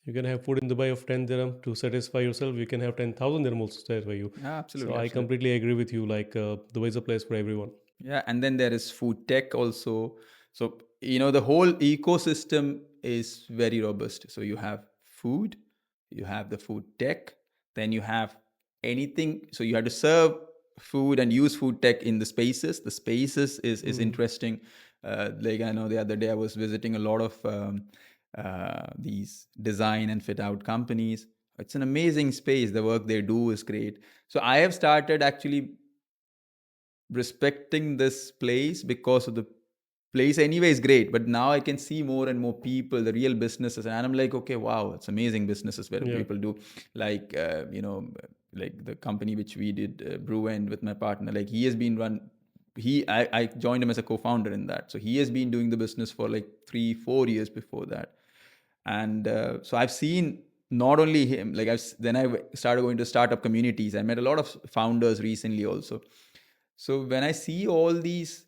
You can have food in Dubai of 10 dirham to satisfy yourself. You can have 10,000 dirham also to satisfy you. Yeah, So absolutely, I absolutely. completely agree with you. Like Dubai is a place for everyone. Yeah, and then there is food tech also. So, the whole ecosystem is very robust. So you have food, you have the food tech, then you have anything. So you have to serve food and use food tech in the spaces. The spaces is Mm. interesting. Like, I know the other day I was visiting a lot of these design and fit out companies. It's an amazing space. The work they do is great. So I have started actually respecting this place, because of the place anyway is great, but now I can see more and more people, the real businesses, and I'm like, okay, wow, it's amazing businesses where Yeah. people do, like, like the company which we did, Brew End, with my partner. Like, he has been run I joined him as a co-founder in that, so he has been doing the business for like 3-4 years before that. And so I've seen not only him, like then I started going to startup communities. I met a lot of founders recently also. So when I see all these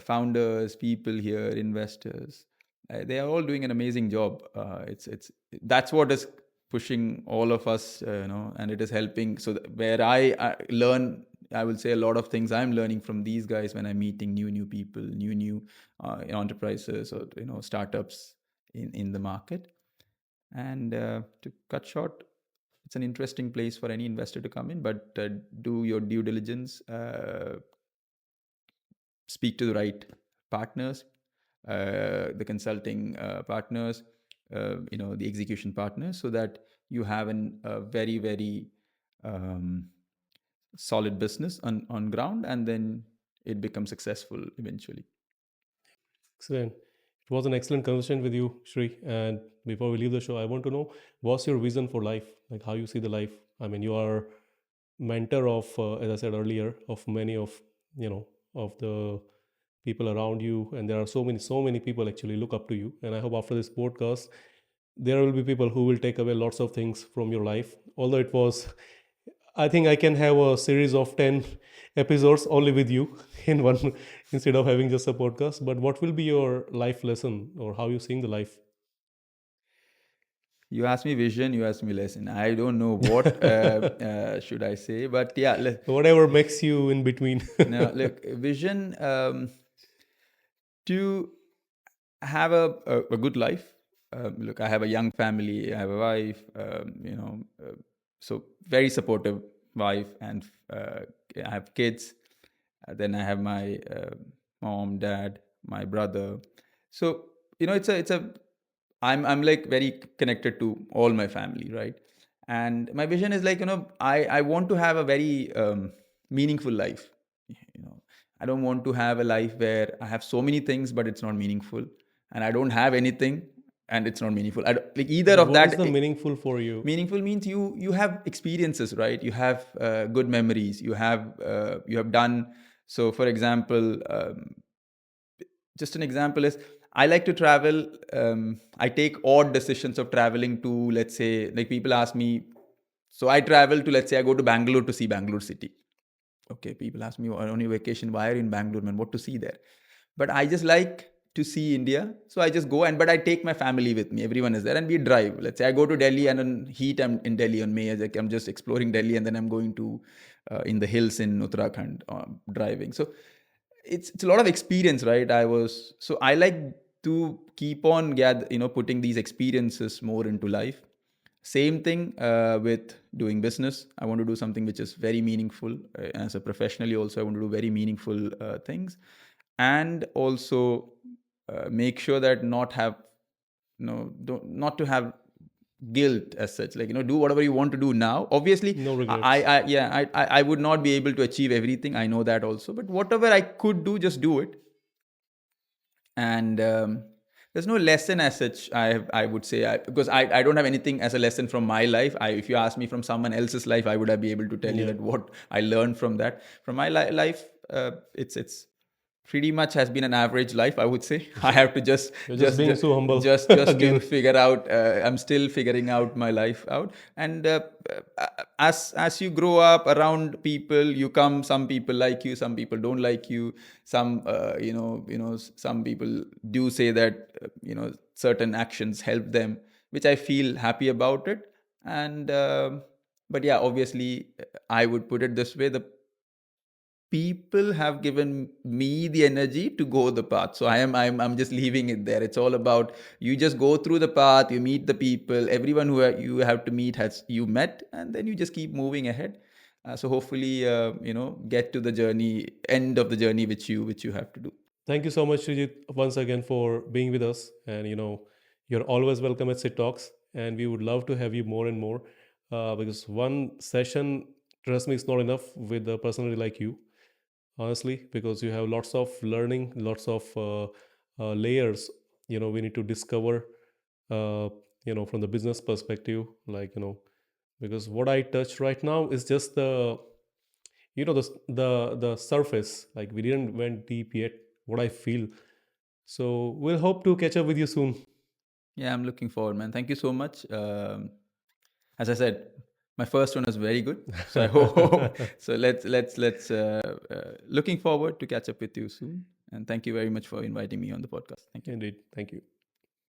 founders, people here, investors, they are all doing an amazing job. It's That's what is pushing all of us, and it is helping. So where I learn, I will say, a lot of things I'm learning from these guys when I'm meeting new people, new enterprises, or startups in the market. And to cut short, it's an interesting place for any investor to come in, but do your due diligence. speak to the right partners, the consulting partners, the execution partners, so that you have a very, very um, solid business on ground, and then it becomes successful eventually. Excellent. It was an excellent conversation with you, Shri. And before we leave the show, I want to know what's your vision for life? Like how you see the life. I mean, you are mentor of, as I said earlier, of many of of the people around you, and there are so many people actually look up to you. And I hope after this podcast, there will be people who will take away lots of things from your life. Although it was, I think I can have a series of 10 episodes only with you in one instead of having just a podcast. But what will be your life lesson or how you seeing the life? You asked me vision, you asked me lesson. I don't know what should I say, but yeah. Whatever makes you in between. Now, look, vision, to have a good life. Look, I have a young family. I have a wife. So very supportive wife, and I have kids. Then I have my mom, dad, my brother. So it's a I'm like very connected to all my family, right? And my vision is like, I want to have a very meaningful life. You know, I don't want to have a life where I have so many things but it's not meaningful, and I don't have anything and it's not meaningful. I don't, like either But of what is that. the meaningful for you? Meaningful means you have experiences, right? You have good memories. You have done. So, for example, just an example is, I like to travel. I take odd decisions of traveling to, let's say, like people ask me. So I travel to, let's say, I go to Bangalore to see Bangalore city. Okay, people ask me, on your vacation, why are you in Bangalore, man? What to see there? But I just like to see India. So I just go, but I take my family with me. Everyone is there, and we drive. Let's say I go to Delhi, and on heat, I'm in Delhi on May. I'm just exploring Delhi, and then I'm going to in the hills in Uttarakhand, driving. So it's a lot of experience, right? I like to keep on putting these experiences more into life. Same thing with doing business. I want to do something which is very meaningful. As a professionally also, I want to do very meaningful things, and also make sure that not have not to have guilt as such. Like, do whatever you want to do now. Obviously, No I, regrets. I yeah, I would not be able to achieve everything. I know that also, but whatever I could do, just do it. And there's no lesson as such. I would say, because I don't have anything as a lesson from my life. If you ask me from someone else's life, I would have be able to tell you Yeah. that what I learned from that. From my life, it's pretty much has been an average life, I would say. I have to just You're just just being just so humble just to again. figure out. I'm still figuring out my life out. And as you grow up around people, you come. Some people like you, some people don't like you. Some some people do say that certain actions help them, which I feel happy about it. And but yeah, obviously, I would put it this way: the people have given me the energy to go the path. So I'm just leaving it there. It's all about, you just go through the path, you meet the people, everyone who you have to meet has you met, and then you just keep moving ahead. So hopefully, get to the journey, end of the journey, which you have to do. Thank you so much, Srijit, once again for being with us. And you're always welcome at Sit Talks, and we would love to have you more and more. Because one session, trust me, is not enough with a personality like you, honestly, because you have lots of learning, lots of layers. We need to discover. Uh, from the business perspective, like because what I touched right now is just the surface. Like we didn't went deep yet. What I feel. So we'll hope to catch up with you soon. Yeah, I'm looking forward, man. Thank you so much. As I said, my first one was very good, so I hope. So looking forward to catch up with you soon. And thank you very much for inviting me on the podcast. Thank you. Indeed. Thank you.